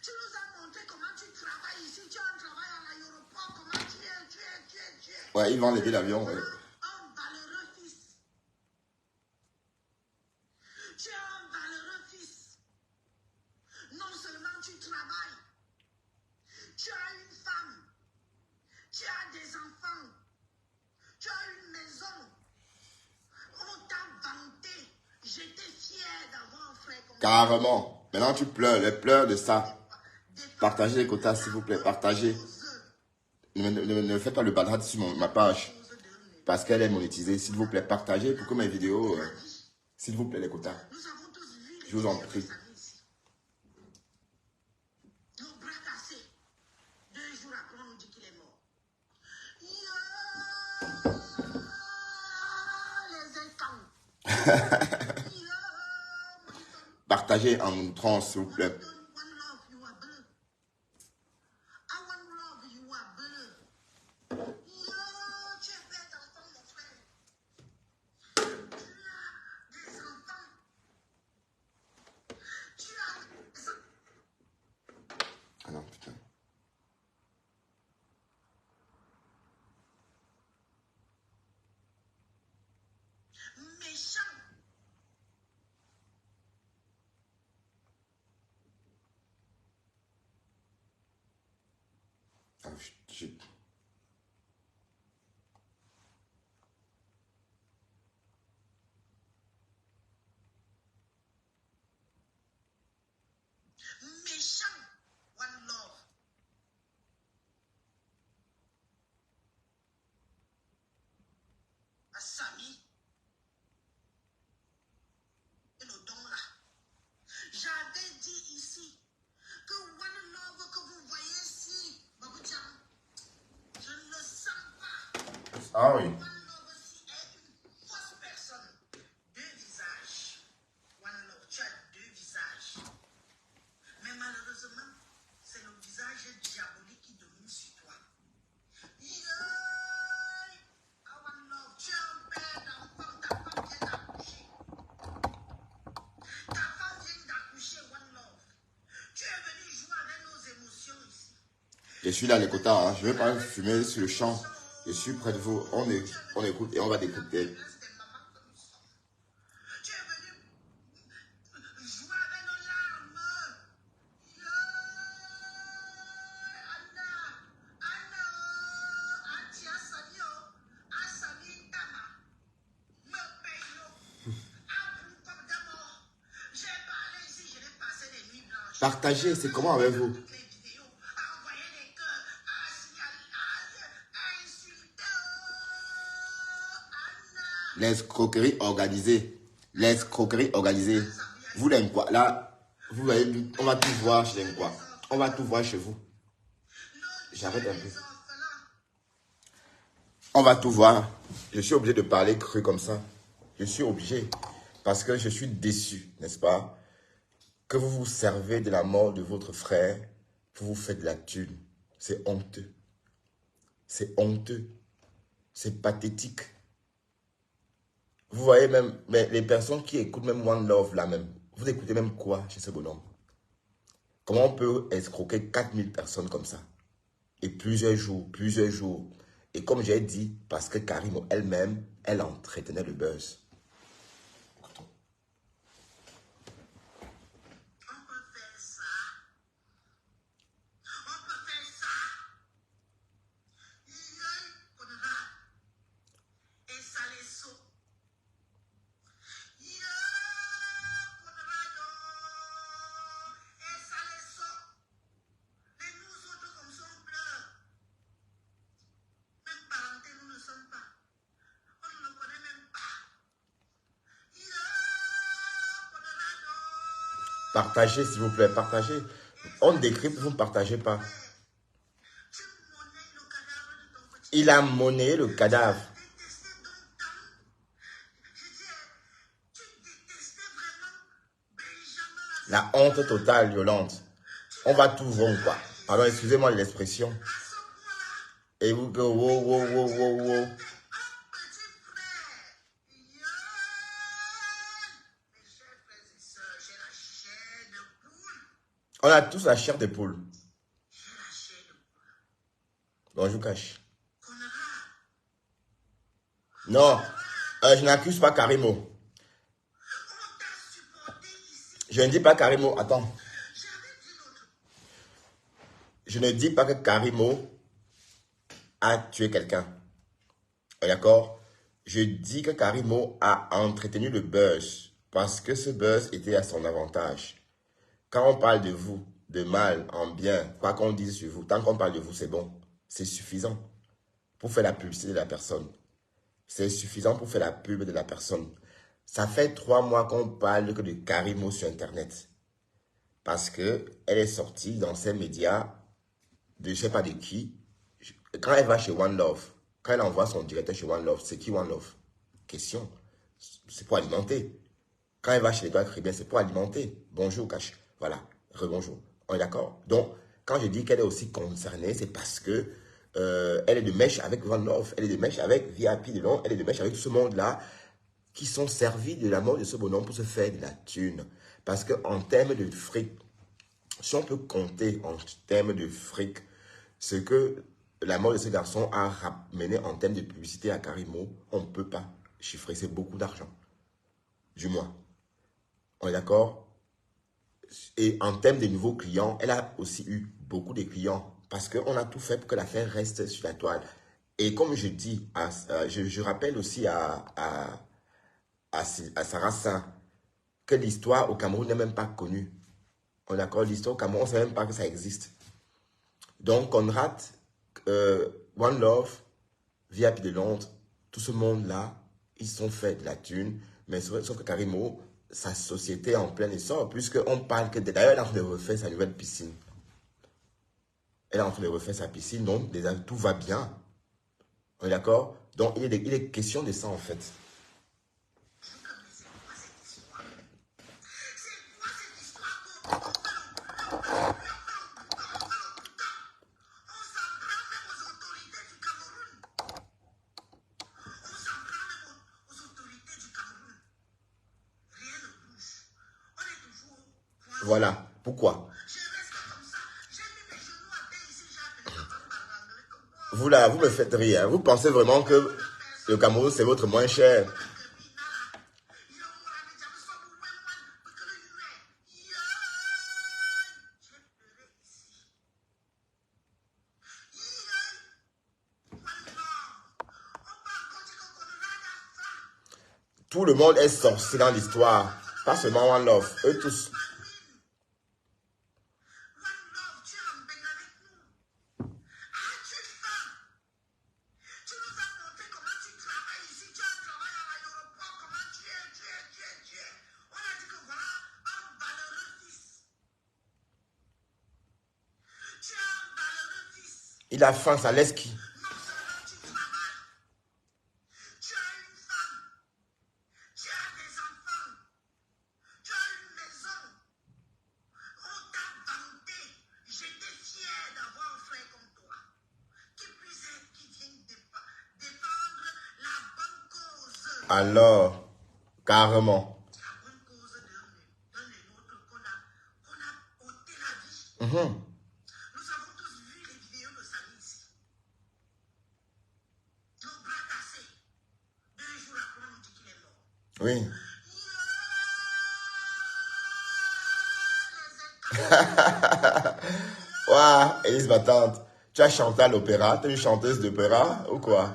Tu nous as montré comment tu travailles ici. Tu as un travail à l'aéroport. Comment tu es. Ouais, il vend les billets d'avion. Ouais. Un valeureux fils. Tu es un valeureux fils. Non seulement tu travailles. Tu as une femme. Tu as des enfants. Tu as une maison. On t'a vanté. J'étais fier d'avoir un frère comme Carrément. Maintenant, tu pleures. Les pleurs de ça. Partagez les quotas, s'il vous plaît. Partagez. Ne faites pas le bad sur ma page. Parce qu'elle est monétisée. S'il vous plaît, partagez pour que mes vidéos... s'il vous plaît, les quotas. Je vous en prie. Nos bras cassés. 2 jours après, on nous dit qu'il est mort. Les écans. Partagez en trans, s'il vous plaît. Ah non, putain. Méchant. Ah, Méchant. One love. À Samy. Et le don là. J'avais dit ici que One Love que vous voyez ici, Baboudian, je ne le sens pas. Ah oui. One Love aussi est une fausse personne. 2 visages. One Love, tu as 2 visages. Mais malheureusement, c'est le visage diabolique qui domine sur toi. One Love, tu es un père d'enfant, ta femme vient d'accoucher. Ta femme vient d'accoucher, One Love. Tu es venu jouer avec nos émotions ici. Je suis là, les quotas. Hein. Je ne vais pas fumer sur le champ. Je suis près de vous. On écoute et on va découper. Tu es venu jouer avec nos larmes. Partagez, c'est comment avec vous? L'escroquerie organisée. L'escroquerie organisée. Vous l'aimez quoi? Là, vous voyez, on va tout voir chez l'aime quoi. On va tout voir chez vous. J'arrête un peu. On va tout voir. Je suis obligé de parler cru comme ça. Je suis obligé. Parce que je suis déçu, n'est-ce pas? Que vous vous servez de la mort de votre frère pour vous faire de la thune. C'est honteux. C'est honteux. C'est pathétique. Vous voyez même, mais les personnes qui écoutent même One Love là même, vous écoutez même quoi chez ce bonhomme? Comment on peut escroquer 4000 personnes comme ça? Et plusieurs jours. Et comme j'ai dit, parce que Karimo elle-même, elle entretenait le buzz. Partagez, s'il vous plaît, partagez. On décrypte, vous ne partagez pas. Tu monnaies le cadavre de ton petit. Il a monnayé le cadavre. Détesté donc tant. Je dis, tu détestais vraiment Benjamin La honte totale, violente. On va tout vendre, quoi. Pardon, excusez-moi de l'expression. à ce point-là. Et vous, que wow, wow, wow, wow, wow. Un petit frère. Yann. Mes chers frères et sœurs, j'ai la chair de poule. On a tous la chair des poules. J'ai la chair de poule. Bonjour, Cash. Conrad. Non, je n'accuse pas Karimo. On t'a supporté ici. Je ne dis pas Karimo. Attends. J'avais dit l'autre. Je ne dis pas que Karimo a tué quelqu'un. D'accord? Je dis que Karimo a entretenu le buzz parce que ce buzz était à son avantage. Quand on parle de vous, de mal en bien, quoi qu'on dise sur vous, tant qu'on parle de vous, c'est bon. C'est suffisant pour faire la publicité de la personne. C'est suffisant pour faire la pub de la personne. Ça fait 3 mois qu'on parle que de Karimo sur Internet. Parce que elle est sortie dans ces médias de je ne sais pas de qui. Quand elle va chez One Love, quand elle envoie son directeur chez One Love, c'est qui One Love? Question. C'est pour alimenter. Quand elle va chez les doigts caribéens, c'est pour alimenter. Bonjour, Cash. Voilà. Rebonjour. On est d'accord? Donc, quand je dis qu'elle est aussi concernée, c'est parce que elle est de mèche avec One Love. Elle est de mèche avec VIP de Londres. Elle est de mèche avec tout ce monde-là qui sont servis de la mort de ce bonhomme pour se faire de la thune. Parce qu'en termes de fric, si on peut compter en termes de fric, ce que la mort de ce garçon a ramené en termes de publicité à Karimo, on ne peut pas chiffrer. C'est beaucoup d'argent. Du moins. On est d'accord? Et en termes de nouveaux clients, elle a aussi eu beaucoup de clients parce qu'on a tout fait pour que l'affaire reste sur la toile. Et comme je dis, je rappelle aussi à Sarah Saint que l'histoire au Cameroun n'est même pas connue. On est d'accord? L'histoire au Cameroun, on ne sait même pas que ça existe. Donc, Conrad, One Love, VIP de Londres, tout ce monde-là, ils sont faits de la thune. Mais sauf que Karimo, sa société est en plein essor, puisqu'on parle que d'ailleurs, elle est en train de refaire sa nouvelle piscine. Elle est en train de refaire sa piscine, donc déjà, tout va bien. On est d'accord? Donc, il est question de ça, en fait. Voilà. Pourquoi? Vous là, vous me faites rire. Vous pensez vraiment que le Cameroun, c'est votre moins cher? Tout le monde est sorti dans l'histoire. Pas seulement One Love. Eux tous. Il a faim, ça laisse qui? Alors, carrément. Mhm. Nous avons tous vu les vidéos de Samy ici. Nos bras cassés. 2 jours après, on nous dit qu'il est mort. Oui. Waouh, Élise, ma tante. Tu as chanté à l'opéra? Tu es une chanteuse d'opéra ou quoi?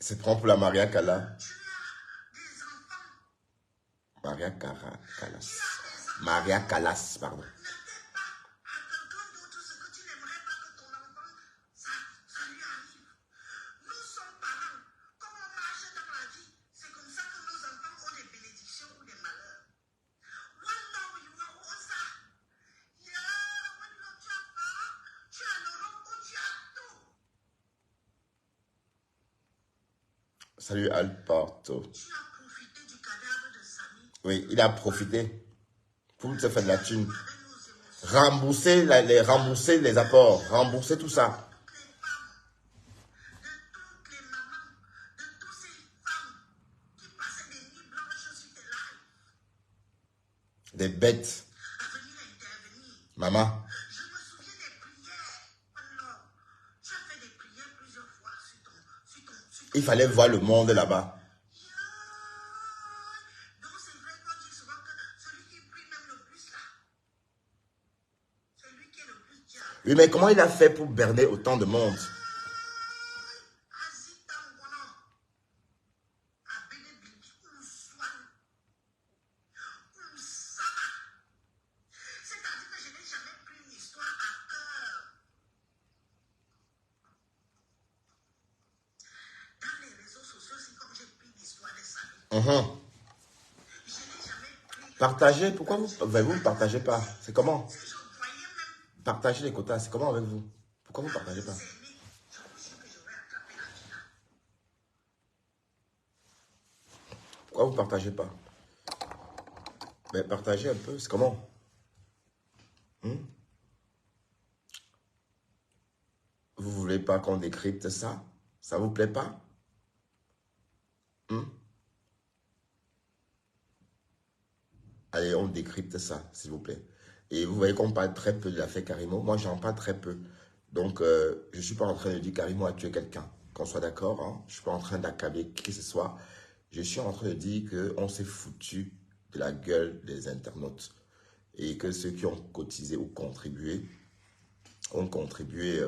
C'est prend pour la Maria Callas. Maria Callas. Maria Callas, pardon. Salut Alporto. Tu as profité du cadavre de Samy Oui, il a profité pour se faire de la thune. avec nos émotions. Rembourser les apports, rembourser tout ça. Toutes les femmes, de toutes les mamans, de toutes ces femmes qui passaient des nuits blanches sur tes lives, Des bêtes. à venir intervenir. Maman, Je me souviens des prières. Alors, tu as fait des prières plusieurs fois sur ton il fallait voir le monde là-bas. Donc c'est vrai qu'on dit souvent que celui qui prie même le plus là, c'est lui qui est le plus diable. Oui, mais comment il a fait pour berner autant de monde? Azitangono, Abénébili, Ousouane, Oussama. C'est-à-dire que je n'ai jamais pris une histoire à cœur. Dans les réseaux sociaux, c'est comme j'ai pris l'histoire des amis. Je n'ai jamais pris. Partagez, pourquoi vous ne partagez pas? C'est comment? Si je voyais même Partagez les quotas, c'est comment avec vous? Pourquoi vous ne partagez pas? Zéné, je vous jure que j'aurais attrapé la Gina. Pourquoi vous ne partagez pas? Mais partagez un peu, c'est comment? Vous voulez pas qu'on décrypte ça? Ça vous plaît pas? Allez, on décrypte ça, s'il vous plaît. Et vous voyez qu'on parle très peu de l'affaire Karimo. Moi, j'en parle très peu. Donc, je ne suis pas en train de dire Karimo a tué quelqu'un. Qu'on soit d'accord, hein? Je ne suis pas en train d'accabler qui que ce soit. Je suis en train de dire qu'on s'est foutu de la gueule des internautes. Et que ceux qui ont cotisé ou contribué ont contribué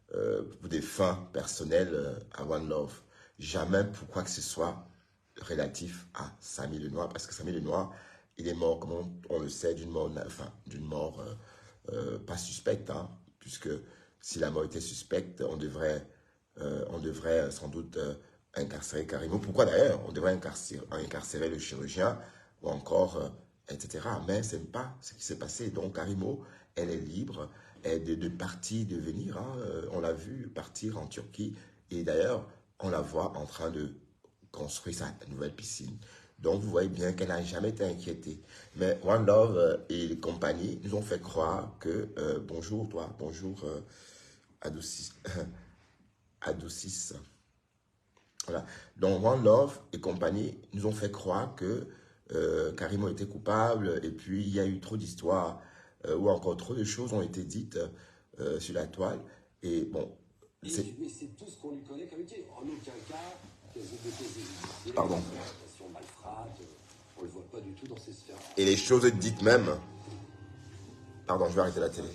pour des fins personnelles à One Love. Jamais pour quoi que ce soit relatif à Samy Lenoir, parce que Samy Lenoir, il est mort, comme on le sait, d'une mort, enfin, d'une mort pas suspecte, hein, puisque si la mort était suspecte, on devrait sans doute incarcérer Karimo. Pourquoi d'ailleurs? On devrait incarcérer le chirurgien ou encore, etc. Mais ce n'est pas ce qui s'est passé. Donc Karimo, elle est libre de partir, de venir. Hein. On l'a vu partir en Turquie. Et d'ailleurs, on la voit en train de construire sa nouvelle piscine. Donc, vous voyez bien qu'elle n'a jamais été inquiétée. Mais One Love et compagnie nous ont fait croire que... bonjour, toi. Bonjour, Adoucis. Adoucis. Voilà. Donc, One Love et compagnie nous ont fait croire que Karimo était coupable. Et puis, il y a eu trop d'histoires ou encore trop de choses ont été dites sur la toile. Et bon... Mais c'est tout ce qu'on lui connaît comme métier. En aucun cas, Pardon. malfrate, on ne le voit pas du tout dans ces sphères. Et les choses dites même... Pardon, je vais arrêter la télé.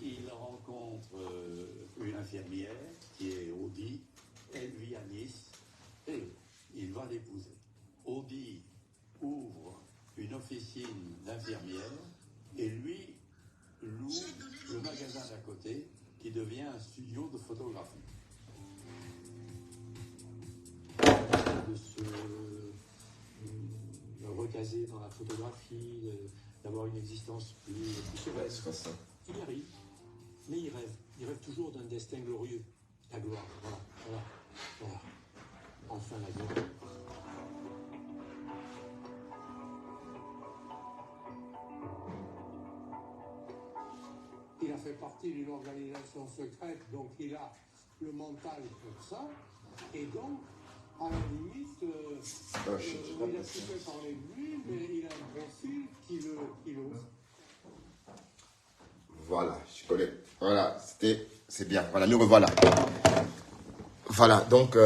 Il rencontre une infirmière qui est Audi. Elle vit à Nice et il va l'épouser. Audi ouvre une officine d'infirmière et lui loue le magasin d'à côté qui devient un studio de photographie. De se recaser dans la photographie, d'avoir une existence plus ça. Il y arrive, mais il rêve. Il rêve toujours d'un destin glorieux. La gloire, voilà. Enfin la gloire. Il a fait partie d'une organisation secrète, donc il a le mental pour ça. Et donc, à la limite, il a tout fait parler de lui, mais il a un profil qui le... Voilà, je connais. Voilà, c'est bien. Voilà, nous revoilà. Voilà, donc...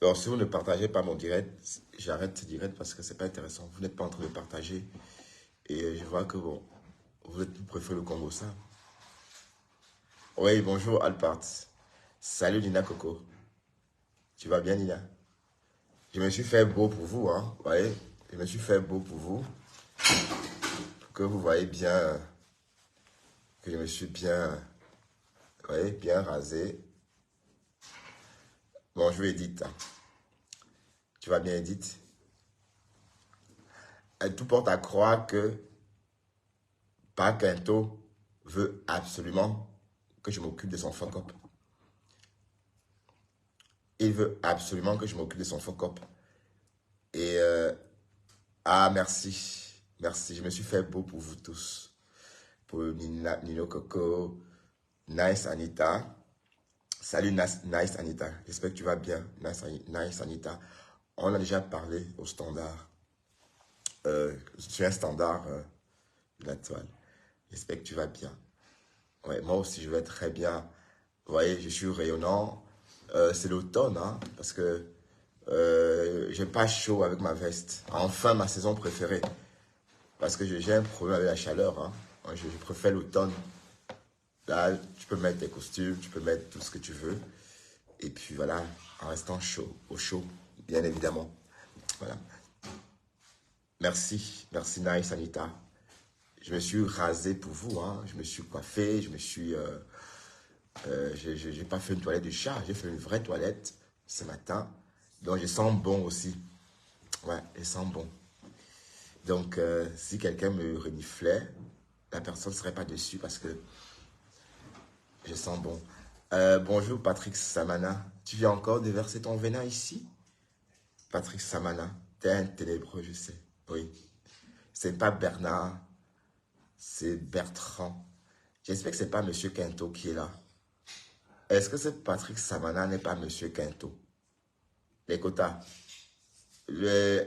alors, si vous ne partagez pas mon direct, j'arrête ce direct parce que c'est pas intéressant. Vous n'êtes pas en train de partager. Et je vois que bon, vous préférez le Congo ça. Oui, bonjour Alpart. Salut Nina Coco. Tu vas bien Nina? Je me suis fait beau pour vous, hein. Vous voyez? Je me suis fait beau pour vous. Pour que vous voyez bien que je me suis bien, vous voyez, bien rasé. Bonjour Edith. Tu vas bien Edith? Tout porte à croire que Paquinto veut absolument que je m'occupe de son fuck-up. Il veut absolument que je m'occupe de son faux cop. Et merci. Merci. Je me suis fait beau pour vous tous. Pour Nino Coco, Nice Anita. Salut Nice Anita. J'espère que tu vas bien. Nice Anita. On a déjà parlé au standard. Je suis un standard de la toile. J'espère que tu vas bien. Ouais, moi aussi, je vais très bien. Vous voyez, je suis rayonnant. C'est l'automne, hein, parce que j'ai pas chaud avec ma veste. Enfin, ma saison préférée. Parce que j'ai un problème avec la chaleur. Hein. Moi, je préfère l'automne. Là, tu peux mettre tes costumes, tu peux mettre tout ce que tu veux. Et puis voilà, en restant chaud, au chaud, bien évidemment. Voilà. Merci, merci Nice Anita. Je me suis rasé pour vous, hein. Je me suis coiffé, je me suis... j'ai pas fait une toilette de chat, j'ai fait une vraie toilette ce matin. Donc je sens bon aussi. Ouais, je sens bon. Donc si quelqu'un me reniflait, la personne ne serait pas dessus parce que je sens bon. Bonjour Patrick Samana. Tu viens encore de verser ton venin ici? Patrick Samana, t'es un ténébreux, je sais. Oui. C'est pas Bernard, c'est Bertrand. J'espère que c'est pas Monsieur Quinto qui est là. Est-ce que ce Patrick Samana n'est pas Monsieur Quinto? Les quotas.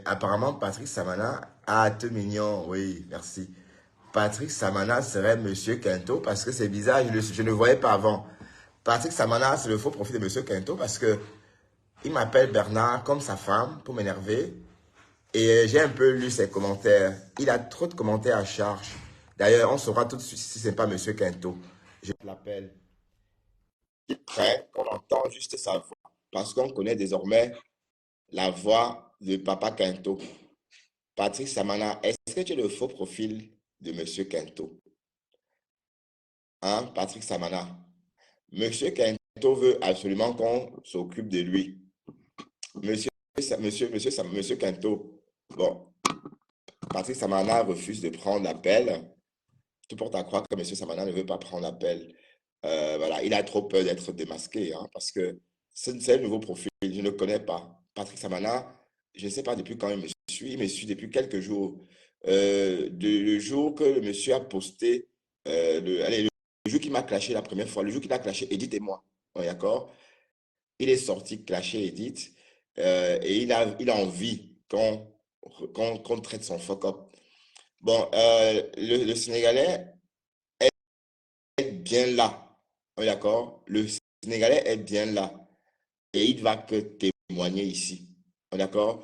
Apparemment, Patrick Samana, ah, tout mignon, oui, merci. Patrick Samana serait Monsieur Quinto parce que c'est bizarre, je ne le voyais pas avant. Patrick Samana, c'est le faux profil de Monsieur Quinto parce que il m'appelle Bernard comme sa femme pour m'énerver. Et j'ai un peu lu ses commentaires. Il a trop de commentaires à charge. D'ailleurs, on saura tout de suite si ce n'est pas Monsieur Quinto. Je l'appelle. Prêt, on entend juste sa voix. Parce qu'on connaît désormais la voix de Papa Quinto. Patrick Samana, est-ce que tu es le faux profil de Monsieur Quinto? Hein, Patrick Samana? Monsieur Quinto veut absolument qu'on s'occupe de lui. Monsieur Quinto. Bon, Patrick Samana refuse de prendre l'appel. Tout porte à croire que M. Samana ne veut pas prendre l'appel. Voilà, il a trop peur d'être démasqué, hein, parce que c'est un nouveau profil, je ne le connais pas. Patrick Samana, je ne sais pas depuis quand il me suit depuis quelques jours. Le jour que le monsieur a posté, allez, le jour qu'il m'a clashé la première fois, le jour qu'il a clashé Edith et moi, ouais, d'accord? Il est sorti clasher Edith et il a envie qu'on traite son fuck up. Bon, le Sénégalais est bien là. On est d'accord? Le Sénégalais est bien là. Et il ne va que témoigner ici. On est d'accord?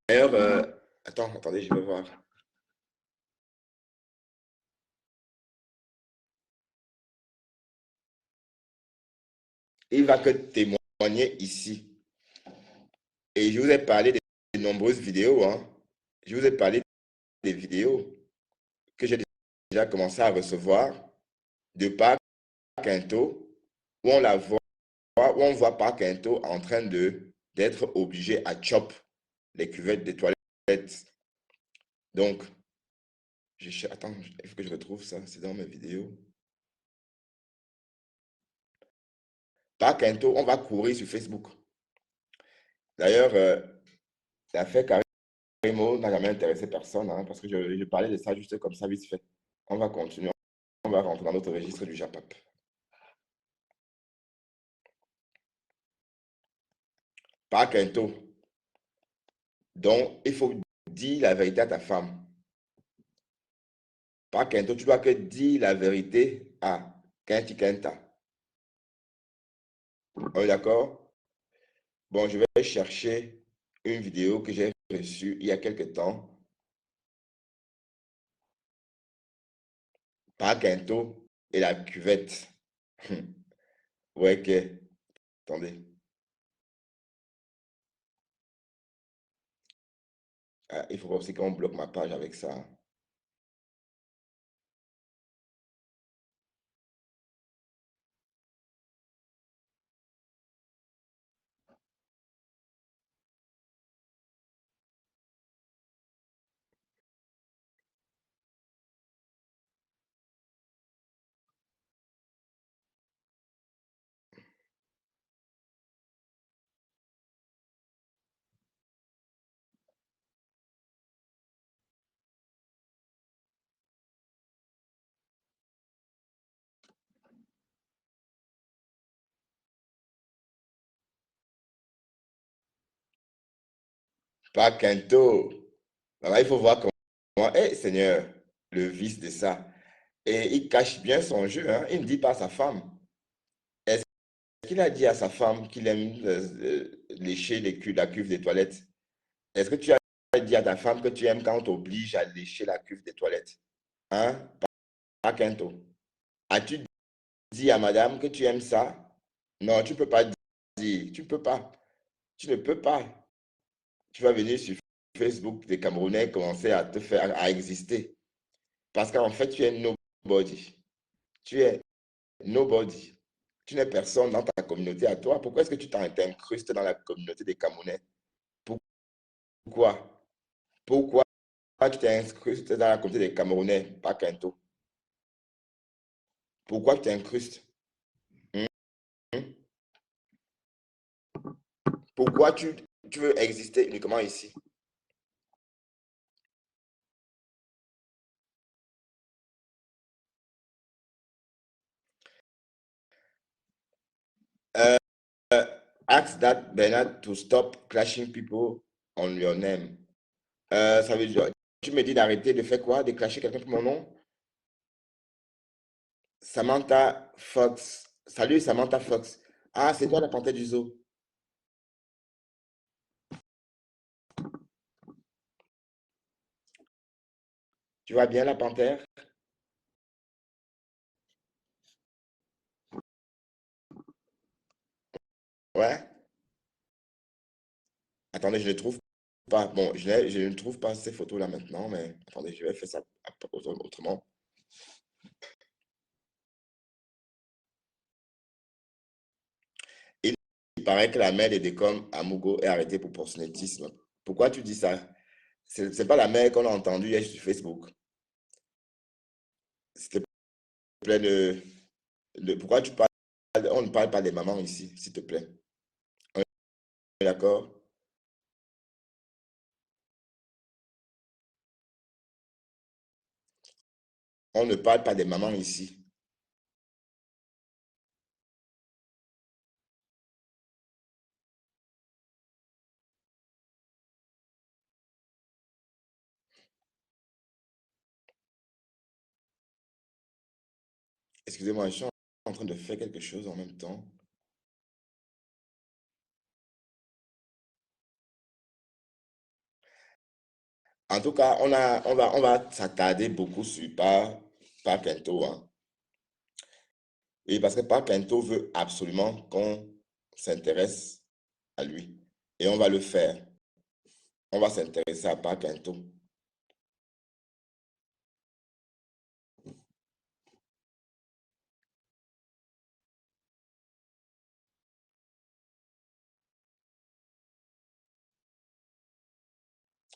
D'ailleurs, attendez, je vais voir. Il va que témoigner ici. Et je vous ai parlé de nombreuses vidéos, hein. Je vous ai parlé des vidéos que j'ai déjà commencé à recevoir de Park Quinto, où on la voit, où on voit Park Quinto en train d'être obligé à chop les cuvettes des toilettes. Donc, attends, il faut que je retrouve ça, c'est dans mes vidéos. Par Quinto, on va courir sur Facebook. D'ailleurs, l'affaire Karimo n'a jamais intéressé personne, hein, parce que je parlais de ça juste comme ça, vite fait. On va continuer, on va rentrer dans notre registre du JAPAP. Par Quinto. Donc, il faut dire la vérité à ta femme. Par Quinto, tu dois que dire la vérité à Quinti Quinta. On est d'accord? Bon, je vais chercher une vidéo que j'ai reçue il y a quelque temps. Par Quinto et la cuvette. Ouais, que. Attendez. Ah, il faut aussi qu'on bloque ma page avec ça. Pas Quinto. Voilà, il faut voir comment est, Seigneur, le vice de ça. Et il cache bien son jeu, hein. Il ne dit pas à sa femme. Est-ce qu'il a dit à sa femme qu'il aime lécher la cuve des toilettes? Est-ce que tu as dit à ta femme que tu aimes quand on t'oblige à lécher la cuve des toilettes? Hein? Pas Quinto. As-tu dit à madame que tu aimes ça? Non, tu ne peux pas dire. Tu ne peux pas. Tu ne peux pas. Tu vas venir sur Facebook des Camerounais commencer à te faire à exister. Parce qu'en fait, tu es nobody. Tu es nobody. Tu n'es personne dans ta communauté à toi. Pourquoi est-ce que tu t'incrustes dans la communauté des Camerounais? Pourquoi? Pourquoi tu t'incrustes dans la communauté des Camerounais, pas Quinto? Pourquoi tu t'incrustes? Hum, hum. Pourquoi tu veux exister uniquement ici? Euh, Ask that Bernard to stop clashing people on your name. Ça veut dire, tu me dis d'arrêter de faire quoi? De clasher quelqu'un pour mon nom? Samantha Fox. Salut Samantha Fox. Ah, c'est toi la panthère du zoo. Tu vas bien la panthère? Ouais. Attendez, je ne trouve pas. Bon, je ne trouve pas ces photos-là maintenant, mais attendez, je vais faire ça autrement. Il paraît que la mère de Decom à Mugo est arrêtée pour proxénétisme. Pourquoi tu dis ça? C'est pas la mère qu'on a entendue hier sur Facebook. S'il te plaît, pourquoi tu parles? On ne parle pas des mamans ici, s'il te plaît. On est d'accord? On ne parle pas des mamans ici. Excusez-moi, je suis en train de faire quelque chose en même temps. En tout cas, on va s'attarder beaucoup sur pas Kento, hein. Et parce que Park Kento veut absolument qu'on s'intéresse à lui. Et on va le faire. On va s'intéresser à Park Kento.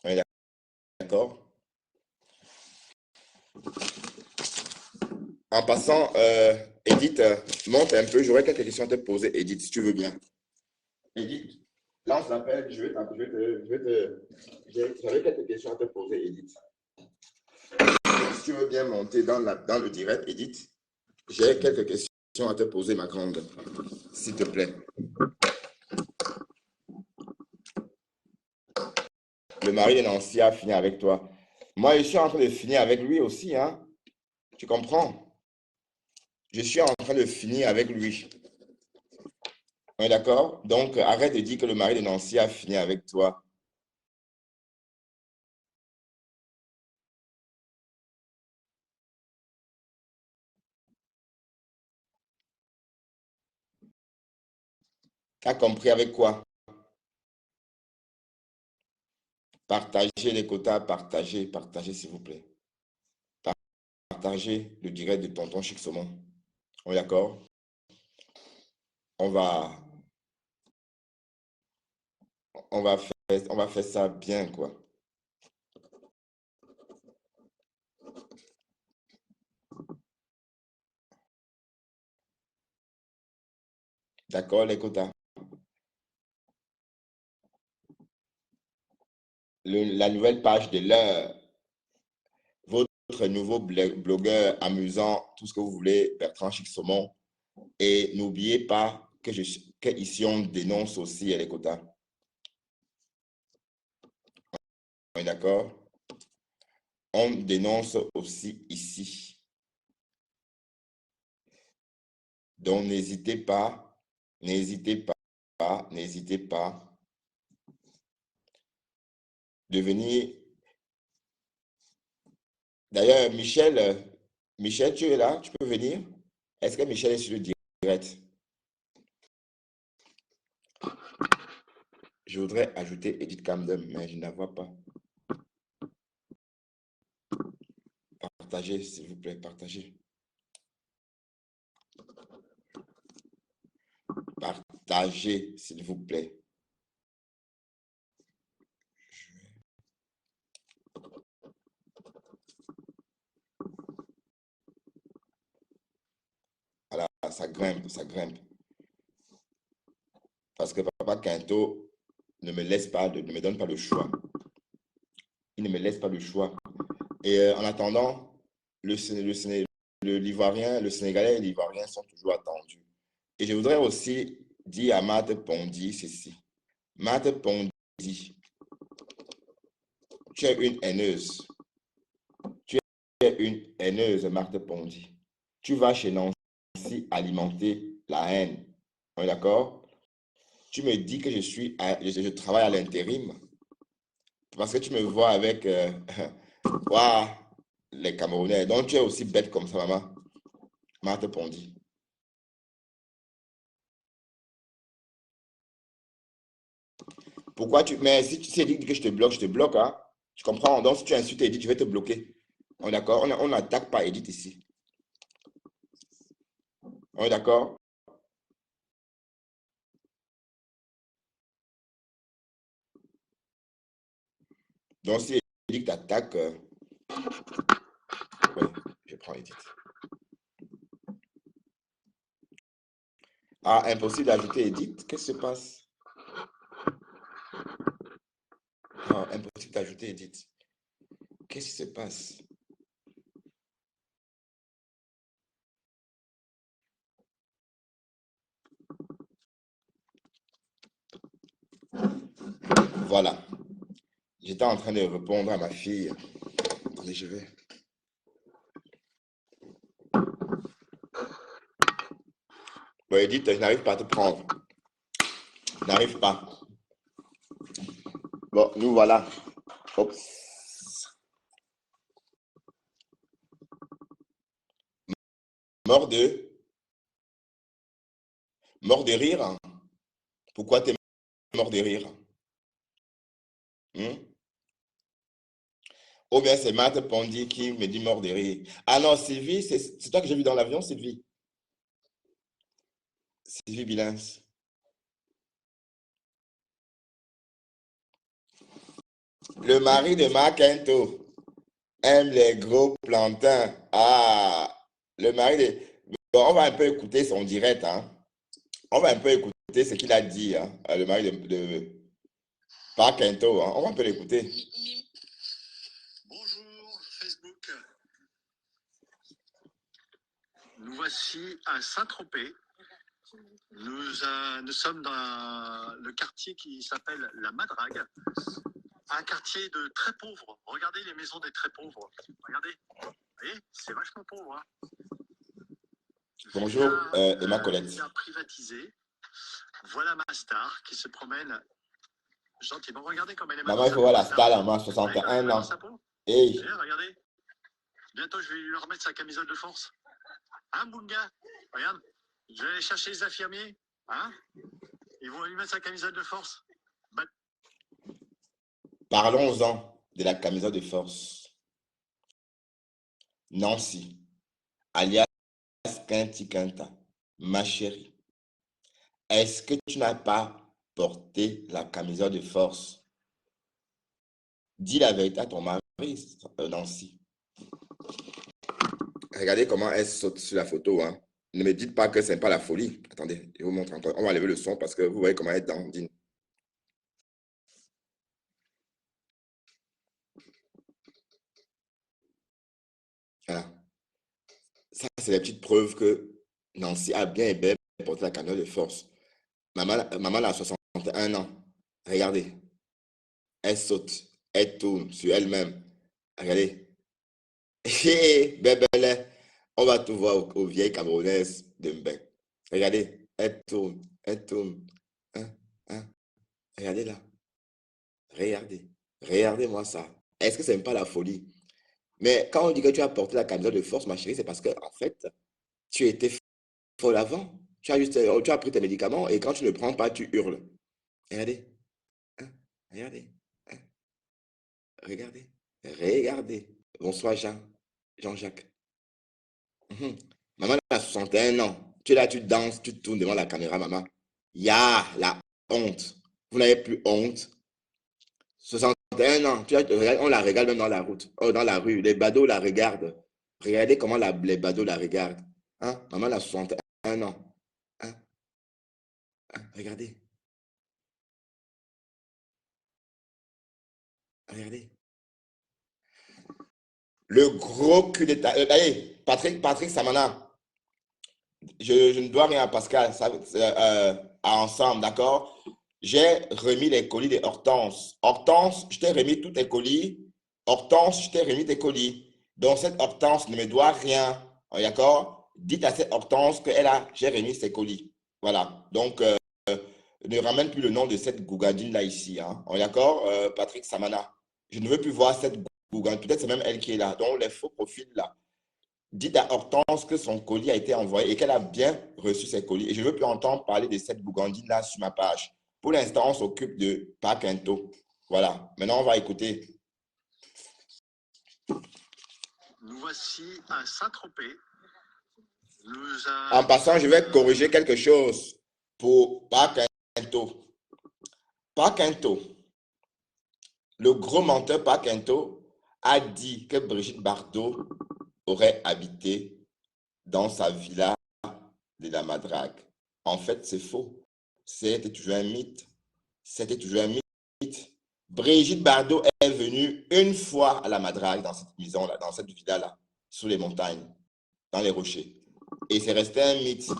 On est d'accord? En passant, Edith, monte un peu. J'aurais quelques questions à te poser, Edith, si tu veux bien. Edith, lance l'appel. J'avais quelques questions à te poser, Edith. Si tu veux bien monter dans le direct, Edith, j'ai quelques questions à te poser, ma grande, s'il te plaît. Le mari de Nancy a fini avec toi. Moi, je suis en train de finir avec lui aussi, hein. Tu comprends? Je suis en train de finir avec lui. On est d'accord? Donc, arrête de dire que le mari de Nancy a fini avec toi. Tu as compris avec quoi? Partagez les quotas, partagez, s'il vous plaît. Partagez le direct de Tonton Chic Saumon. On est d'accord? On va, on va faire ça bien, quoi. D'accord, les quotas. La nouvelle page de l'heure. Votre nouveau blogueur amusant, tout ce que vous voulez, Bertrand Chic Saumon. Et n'oubliez pas que ici, on dénonce aussi les quotas. On est d'accord? On dénonce aussi ici. Donc, n'hésitez pas, n'hésitez pas, n'hésitez pas de venir. D'ailleurs, Michel, tu es là? Tu peux venir? Est-ce que Michel est sur le direct? Je voudrais ajouter Edith Camden, mais je ne la vois pas. Partagez, s'il vous plaît, partagez. Partagez, s'il vous plaît. Voilà, ça grimpe, ça grimpe. Parce que Papa Quinto ne me donne pas le choix. Il ne me laisse pas le choix. Et en attendant, l'Ivoirien, le Sénégalais et l'Ivoirien sont toujours attendus. Et je voudrais aussi dire à Marthe Pondy ceci. Marthe Pondy, tu es une haineuse. Tu es une haineuse, Marthe Pondy. Tu vas chez Nancy alimenter la haine. On est d'accord? Tu me dis que je travaille à l'intérim parce que tu me vois avec ouah, les Camerounais. Donc tu es aussi bête comme ça, maman. Marthe Pondy. Pourquoi tu. Mais si tu sais dire que je te bloque, hein? Tu comprends? Donc si tu insultes Edith, je vais te bloquer. On est d'accord? On n'attaque pas Edith ici. On est d'accord? Donc si Edith t'attaque, oui, je prends Edith. Ah, impossible d'ajouter Edith. Qu'est-ce qui se passe? Ah, impossible d'ajouter Edith. Qu'est-ce qui se passe? Voilà. J'étais en train de répondre à ma fille. Attendez, je vais. Bon, Edith, je n'arrive pas à te prendre. Je n'arrive pas. Bon, nous voilà. Oups. Mort de... Mort de rire? Pourquoi tu es mort de rire? Hmm? Ou bien c'est Marthe Pondy qui me dit mort de rire. Ah non, Sylvie, c'est toi que j'ai vu dans l'avion, Sylvie. Sylvie Bilens. Le mari de Marc Quinto aime les gros plantains. Ah, le mari de... Bon, on va un peu écouter son direct, hein. On va un peu écouter ce qu'il a dit, hein, le mari de Marc Quinto, hein. On va un peu l'écouter. Bonjour Facebook. Nous voici à Saint-Tropez. Nous sommes dans le quartier qui s'appelle la Madrague, un quartier de très pauvres. Regardez les maisons des très pauvres. Regardez, vous voyez, c'est vachement pauvre. Hein. Bonjour, Emma Colette. Villa privatisé. Voilà ma star qui se promène gentiment. Regardez comme elle est Maman, il faut voir la star là, maman, 61 ans. Hey. Regardez. Bientôt, je vais lui remettre sa camisole de force. Hein, Bunga? Regarde. Je vais aller chercher les infirmiers. Hein? Ils vont lui mettre sa camisole de force. Parlons-en de la camisole de force. Nancy, alias Kinti Kinta, ma chérie, est-ce que tu n'as pas porté la camisole de force? Dis la vérité à ton mari, Nancy. Regardez comment elle saute sur la photo. Hein. Ne me dites pas que ce n'est pas la folie. Attendez, je vous montre encore. On va lever le son parce que vous voyez comment elle dandine. Voilà. Ça, c'est la petite preuve que Nancy a bien et bien porté la camisole de force. Maman a 61 ans. Regardez. Elle saute. Elle tourne sur elle-même. Regardez. Hé, bébé, on va tout voir aux vieilles Camerounaises de Mbek. Regardez, elle tourne, elle tourne. Hein, hein. Regardez là. Regardez. Regardez-moi ça. Est-ce que c'est même pas la folie? Mais quand on dit que tu as porté la camisole de force, ma chérie, c'est parce que, en fait, tu étais folle avant. Tu as pris tes médicaments et quand tu ne prends pas, tu hurles. Regardez. Hein, regardez. Hein, regardez. Regardez. Bonsoir, Jean-Jacques. Mhm. Maman a 61 ans. Tu es là, tu danses, tu tournes devant la caméra, maman. Ya, la honte. Vous n'avez plus honte. 61 ans. On la regarde même dans la route, dans la rue. Les badauds la regardent. Regardez comment les badauds la regardent. Hein? Maman a 61 ans. Hein? Hein? Regardez. Regardez. Le gros cul d'état. Allez, Patrick Samana. Je ne dois rien à Pascal, à ensemble, d'accord? J'ai remis les colis de Hortense. Hortense, je t'ai remis tous tes colis. Hortense, je t'ai remis tes colis. Donc, cette Hortense ne me doit rien. D'accord? Dites à cette Hortense j'ai remis ses colis. Voilà. Donc, ne ramène plus le nom de cette gougadine-là ici. Hein. D'accord? Patrick Samana. Je ne veux plus voir cette gougadine. Peut-être c'est même elle qui est là. Donc, les faux profils là. Dites à Hortense que son colis a été envoyé et qu'elle a bien reçu ses colis. Et je ne veux plus entendre parler de cette bougandine-là sur ma page. Pour l'instant, on s'occupe de Paquinto. Voilà. Maintenant, on va écouter. Nous voici à Saint-Tropez. En passant, je vais corriger quelque chose pour Paquinto. Paquinto, le gros menteur Paquinto, a dit que Brigitte Bardot aurait habité dans sa villa de la Madrague. En fait, c'est faux. C'était toujours un mythe. C'était toujours un mythe. Brigitte Bardot est venue une fois à la Madrague, dans cette maison-là, dans cette villa-là, sous les montagnes, dans les rochers. Et c'est resté un mythe.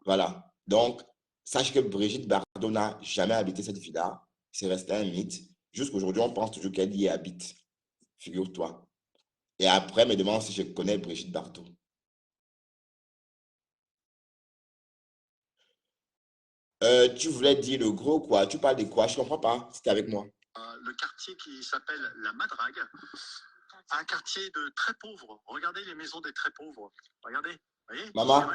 Voilà. Donc, sache que Brigitte Bardot n'a jamais habité cette villa. C'est resté un mythe. Jusqu'aujourd'hui, on pense toujours qu'elle y habite. Figure-toi. Et après, me demande si je connais Brigitte Bardot. Tu voulais dire le gros quoi? Tu parles de quoi? Je ne comprends pas. C'était avec moi. Le quartier qui s'appelle la Madrague, un quartier de très pauvres. Regardez les maisons des très pauvres. Regardez. Vous voyez? Maman,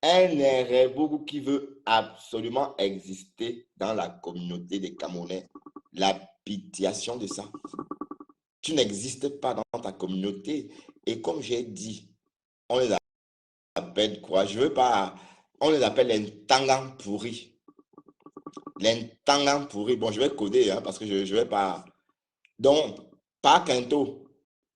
un Néré-Bougou qui veut absolument exister dans la communauté des Camerounais. La pitiation de ça. Tu n'existes pas dans ta communauté. Et comme j'ai dit, on les appelle quoi? Je veux pas. On les appelle les Ntangans pourris. Les Ntangans pourris. Bon, je vais coder hein, parce que je ne vais pas. Donc, pas Quinto.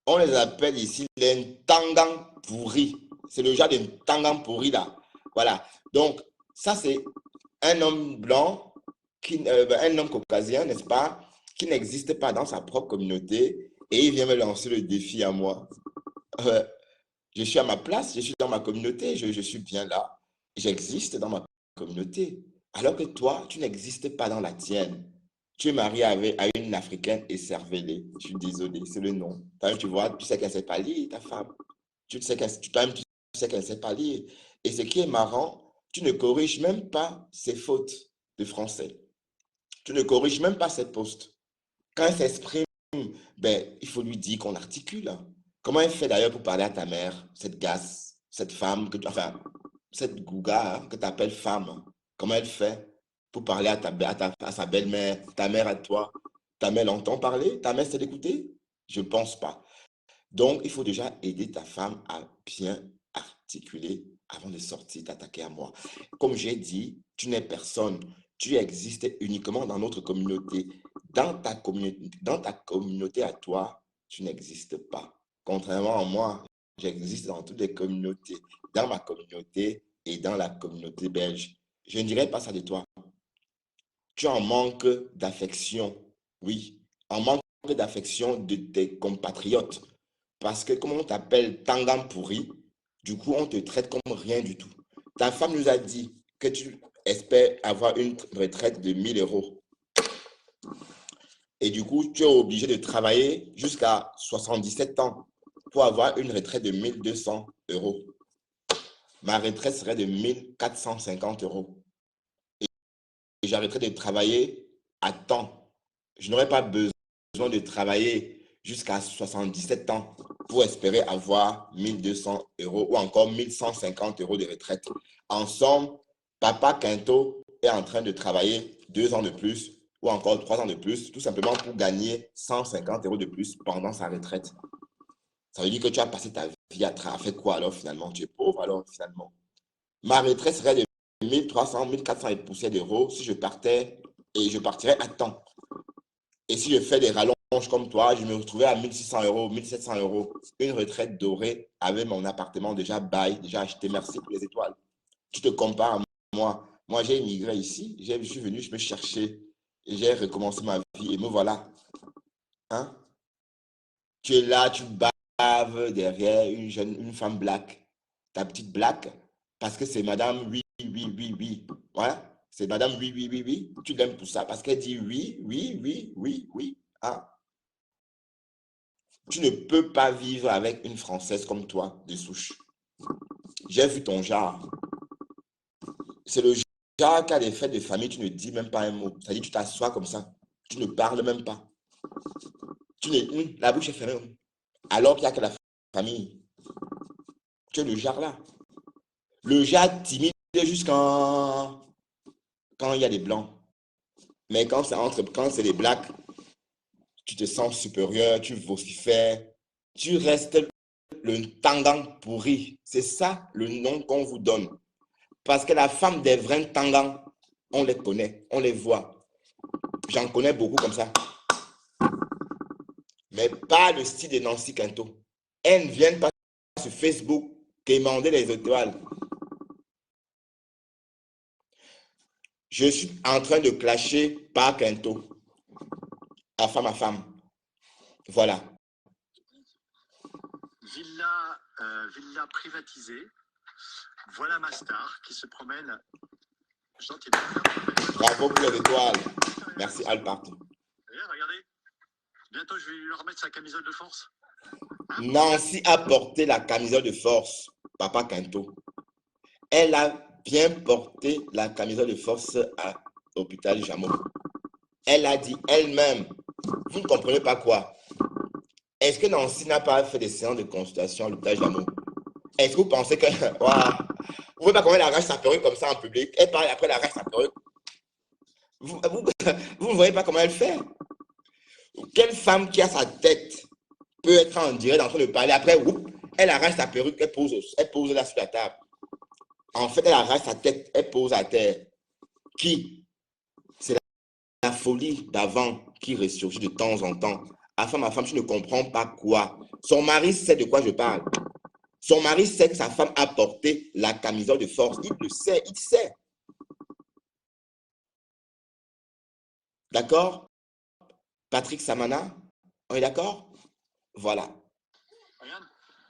On les appelle ici les Ntangans pourris. C'est le genre de Ntangans pourris là. Voilà. Donc, ça, c'est un homme blanc, un homme caucasien, n'est-ce pas, qui n'existe pas dans sa propre communauté et il vient me lancer le défi à moi. Je suis à ma place, je suis dans ma communauté, je suis bien là. J'existe dans ma communauté. Alors que toi, tu n'existes pas dans la tienne. Tu es marié à une Africaine écervelée. Je suis désolé, c'est le nom. Tu vois, tu sais qu'elle ne sait pas lire, ta femme. Tu sais qu'elle ne sait pas lire. Et ce qui est marrant, tu ne corriges même pas ses fautes de français. Tu ne corriges même pas ses postes. Quand elle s'exprime, ben, il faut lui dire qu'on articule. Comment elle fait d'ailleurs pour parler à ta mère, cette gasse, cette femme, cette gouga hein, que tu appelles femme? Comment elle fait pour parler à sa belle-mère, ta mère à toi? Ta mère l'entend parler? Ta mère sait l'écouter? Je ne pense pas. Donc, il faut déjà aider ta femme à bien articuler avant de sortir, t'attaquer à moi. Comme j'ai dit, tu n'es personne. Tu existes uniquement dans notre communauté. Dans ta communauté à toi, tu n'existes pas. Contrairement à moi, j'existe dans toutes les communautés. Dans ma communauté et dans la communauté belge. Je ne dirais pas ça de toi. Tu en manques d'affection. Oui, en manque d'affection de tes compatriotes. Parce que comme on t'appelle Tangan pourri, du coup, on te traite comme rien du tout. Ta femme nous a dit que tu espères avoir une retraite de 1 000 euros. Et du coup, tu es obligé de travailler jusqu'à 77 ans pour avoir une retraite de 1200 euros. Ma retraite serait de 1450 euros. Et j'arrêterai de travailler à temps. Je n'aurai pas besoin de travailler jusqu'à 77 ans pour espérer avoir 1200 euros ou encore 1150 euros de retraite. En somme, Papa Quinto est en train de travailler 2 ans de plus ou encore 3 ans de plus, tout simplement pour gagner 150 euros de plus pendant sa retraite. Ça veut dire que tu as passé ta vie à faire quoi alors finalement? Tu es pauvre alors finalement. Ma retraite serait de 1300, 1400 et poussière d'euros si je partais et je partirais à temps. Et si je fais des rallonges comme toi, je me retrouvais à 1600 euros, 1700 euros. Une retraite dorée avec mon appartement déjà bail, déjà acheté. Merci pour les étoiles. Tu te compares à moi. Moi, j'ai immigré ici. Je suis venu, je me cherchais. Et j'ai recommencé ma vie. Et me voilà. Hein? Tu es là, tu baves derrière une femme black. Ta petite black. Parce que c'est madame oui, oui, oui, oui. Voilà. C'est madame oui, oui, oui, oui. Tu l'aimes pour ça. Parce qu'elle dit oui, oui, oui, oui, oui. Hein? Tu ne peux pas vivre avec une Française comme toi, de souche. J'ai vu ton genre. C'est le genre qui a des fêtes de famille, tu ne dis même pas un mot. C'est-à-dire, tu t'assois comme ça. Tu ne parles même pas. La bouche est fermée. Alors qu'il n'y a que la famille. Tu es le genre là. Le genre timide jusqu'à quand il y a des blancs. Mais quand c'est les blacks, tu te sens supérieur, tu vocifères, tu restes le tendant pourri. C'est ça le nom qu'on vous donne. Parce que la femme des vrais tendants, on les connaît, on les voit. J'en connais beaucoup comme ça. Mais pas le style de Nancy Quinto. Elles ne viennent pas sur Facebook quémander les étoiles. Je suis en train de clasher par Quinto. À femme à femme. Voilà. Villa privatisée. Voilà ma star qui se promène gentiment. Bravo pour les étoiles. Merci Alpart. Regardez. Bientôt, je vais lui remettre sa camisole de force. Nancy a porté la camisole de force, Papa Quinto. Elle a bien porté la camisole de force à l'hôpital Jameau. Elle a dit elle-même, vous ne comprenez pas quoi? Est-ce que Nancy n'a pas fait des séances de consultation à l'hôpital Jameau? Est-ce que vous pensez que... Wow. Vous ne voyez pas comment elle arrache sa perruque comme ça en public? Elle parle après, elle arrache sa perruque. Vous ne voyez pas comment elle fait? Quelle femme qui a sa tête peut être en direct en train de parler après, whoop, elle arrache sa perruque, elle pose là sur la table. En fait, elle arrache sa tête, elle pose à terre. Qui? C'est la folie d'avant qui ressurgit de temps en temps. Ma femme, tu ne comprends pas quoi. Son mari sait de quoi je parle. Son mari sait que sa femme a porté la camisole de force. Il le sait, il sait. D'accord? Patrick Samana, on est d'accord? Voilà. Regarde,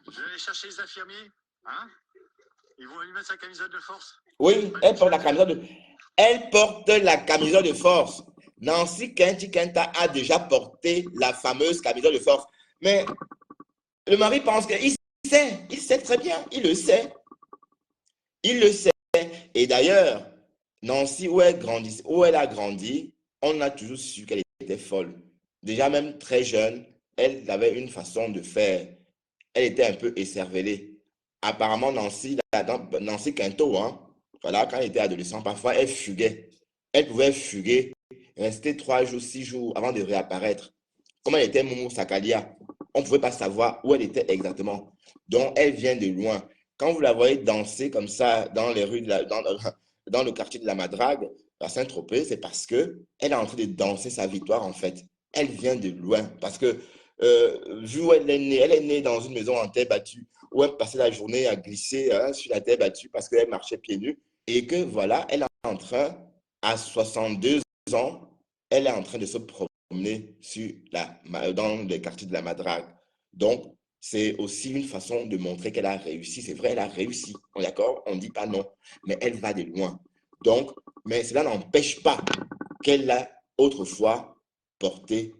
je vais aller chercher les infirmiers. Hein? Ils vont lui mettre sa camisole de force. Oui, elle porte la camisole de... Elle porte la camisole de force. Nancy Kenta a déjà porté la fameuse camisole de force. Mais le mari pense qu'il sait très bien, il le sait. Il le sait. Et d'ailleurs, Nancy, où elle a grandi, on a toujours su qu'elle était folle. Déjà même très jeune, elle avait une façon de faire. Elle était un peu écervelée. Apparemment, Nancy Quinto, hein, voilà, quand elle était adolescente, parfois elle fuguait. Elle pouvait fuguer, rester 3 jours, 6 jours avant de réapparaître. Comme elle était Moumou Sakalia, on ne pouvait pas savoir où elle était exactement. Donc, elle vient de loin. Quand vous la voyez danser comme ça dans les rues, dans le quartier de la Madrague, à Saint-Tropez, c'est parce qu'elle est en train de danser sa victoire, en fait. Elle vient de loin. Parce que, vu où elle est née dans une maison en terre battue, où elle passait la journée à glisser sur la terre battue parce qu'elle marchait pieds nus. Et que, voilà, elle est en train, à 62 ans, elle est en train de se promener dans les quartiers de la Madrague. Donc, c'est aussi une façon de montrer qu'elle a réussi. C'est vrai, elle a réussi. On est d'accord? On ne dit pas non. Mais elle va de loin. Donc, mais cela n'empêche pas qu'elle a autrefois porté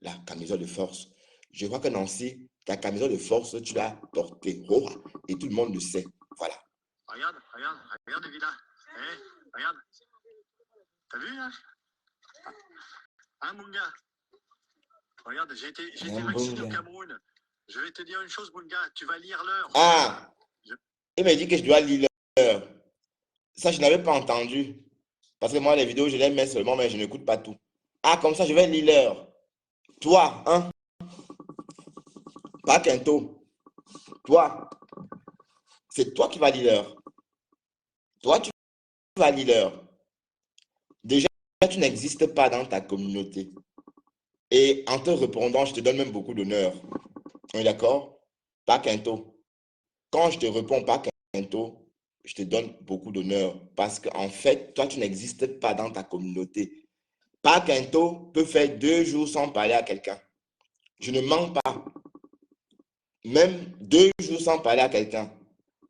la camisole de force. Je crois que Nancy, ta camisole de force, tu l'as portée. Oh, et tout le monde le sait. Voilà. Regarde, regarde, regarde, Evila. Eh, regarde. T'as vu, là? Hein, Bunga? Regarde, j'ai été vacciné au Cameroun. Je vais te dire une chose, Bunga. Tu vas lire l'heure. Ah, il m'a dit que je dois lire l'heure. Ça, je n'avais pas entendu. Parce que moi, les vidéos, je les mets seulement, mais je n'écoute pas tout. Ah, comme ça, je vais lire l'heure. Toi, hein? Pas Kento. Toi, c'est toi qui vas lire l'heure. Toi, tu vas lire l'heure. Déjà, tu n'existes pas dans ta communauté. Et en te répondant, je te donne même beaucoup d'honneur. On est d'accord? Pas Kento. Quand je te réponds pas Kento, je te donne beaucoup d'honneur. Parce qu'en fait, toi, tu n'existes pas dans ta communauté. Pas Kento peut faire 2 jours sans parler à quelqu'un. Je ne mens pas. Même 2 jours sans parler à quelqu'un.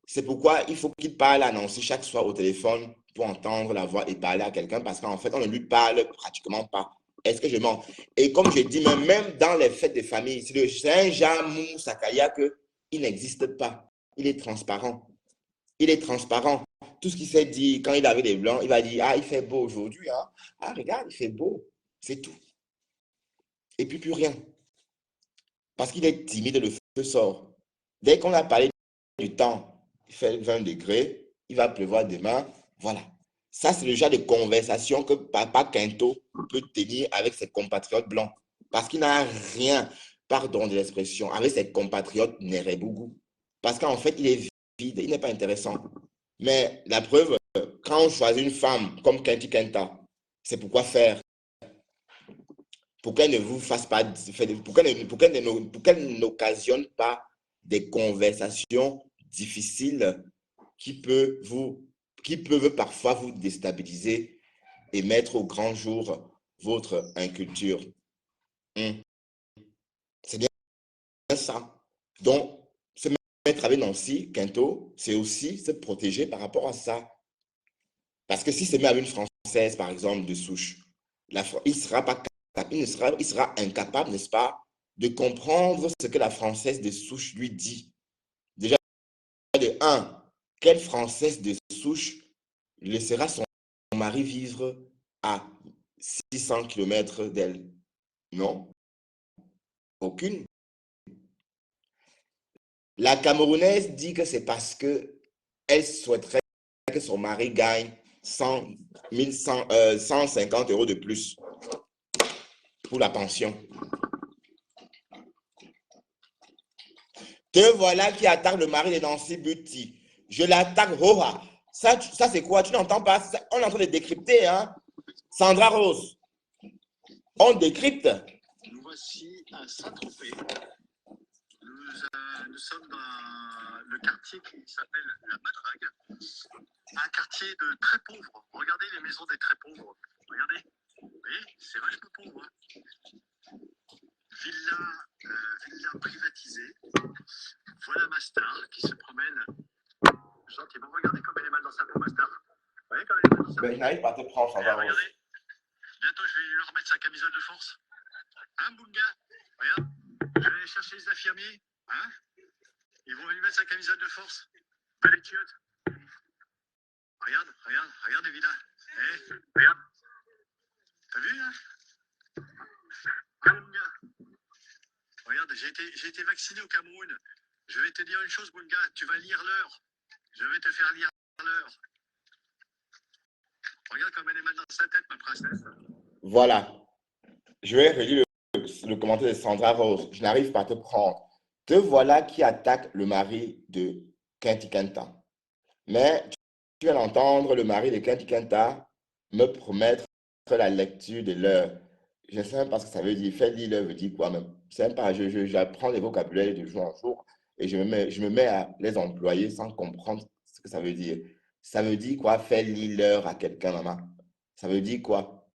C'est pourquoi il faut qu'il parle à Nancy chaque soir au téléphone pour entendre la voix et parler à quelqu'un parce qu'en fait, on ne lui parle pratiquement pas. Est-ce que je mens? Et comme je dis, même dans les fêtes de famille, c'est un Jean Mou Sakaya qu'il n'existe pas. Il est transparent. Il est transparent. Tout ce qu'il s'est dit quand il avait des blancs, il va dire, ah, il fait beau aujourd'hui. Hein? Ah, regarde, il fait beau. C'est tout. Et puis plus rien. Parce qu'il est timide, le feu sort. Dès qu'on a parlé du temps, il fait 20 degrés, il va pleuvoir demain, voilà. Ça, c'est le genre de conversation que Papa Quinto peut tenir avec ses compatriotes blancs. Parce qu'il n'a rien, pardon de l'expression, avec ses compatriotes Nérébougout. Parce qu'en fait, il est vide, il n'est pas intéressant. Mais la preuve, quand on choisit une femme comme Kenti Kenta, c'est pourquoi faire? Pour qu'elle ne vous fasse pas, pour qu'elle n'occasionne pas des conversations difficiles qui peuvent parfois vous déstabiliser et mettre au grand jour votre inculture. C'est bien ça. Donc, se mettre avec Nancy, Quinto, c'est aussi se protéger par rapport à ça. Parce que si se met avec une Française, par exemple, de souche, il sera incapable, n'est-ce pas, de comprendre ce que la Française de souche lui dit. Déjà, de un, quelle Française de souche laissera son mari vivre à 600 km d'elle? Non, aucune. La Camerounaise dit que c'est parce qu'elle souhaiterait que son mari gagne 150 euros de plus pour la pension. Te voilà qui attaque le mari de Nancy Buti. Je l'attaque, Roha. Ça c'est quoi? Tu n'entends pas? On est en train de décrypter, hein? Sandra Rose. On décrypte. Nous voici à Saint-Tropez. Nous sommes dans le quartier qui s'appelle la Madrague. Un quartier de très pauvres. Regardez les maisons des très pauvres. Regardez. Vous voyez, c'est vachement pauvre. Hein. Villa privatisée. Voilà ma star qui se promène gentiment. Regardez comme elle est mal dans sa peau, ma star. Vous voyez comme elle est mal dans sa peau. Je n'arrive pas à te prendre, Sandra Rose. Regardez. Bientôt, je vais lui remettre sa camisole de force. Hein, Bunga? Regarde. Je vais aller chercher les infirmiers. Hein? Ils vont lui mettre sa camisole de force. Allez, chiotte. Regarde, Evila. Eh, regarde. T'as vu, hein? Hein, Bunga? Regarde, j'ai été vacciné au Cameroun. Je vais te dire une chose, Bunga. Tu vas lire l'heure. Je vais te faire lire l'heure. Regarde comme elle est mal dans sa tête, ma princesse. Voilà. Je vais relire le commentaire de Sandra Rose. Je n'arrive pas à te prendre. Te voilà qui attaque le mari de Kenti Kenta. Mais tu viens d'entendre le mari de Kenti Kenta me promettre la lecture de l'heure. Je ne sais même pas ce que ça veut dire. Faire lire l'heure veut dire quoi même. Je ne sais pas. J'apprends les vocabulaires de jour en jour et je me mets à les employer sans comprendre ce que ça veut dire. Ça veut dire quoi? Faire lire l'heure à quelqu'un, maman. Ça veut dire quoi?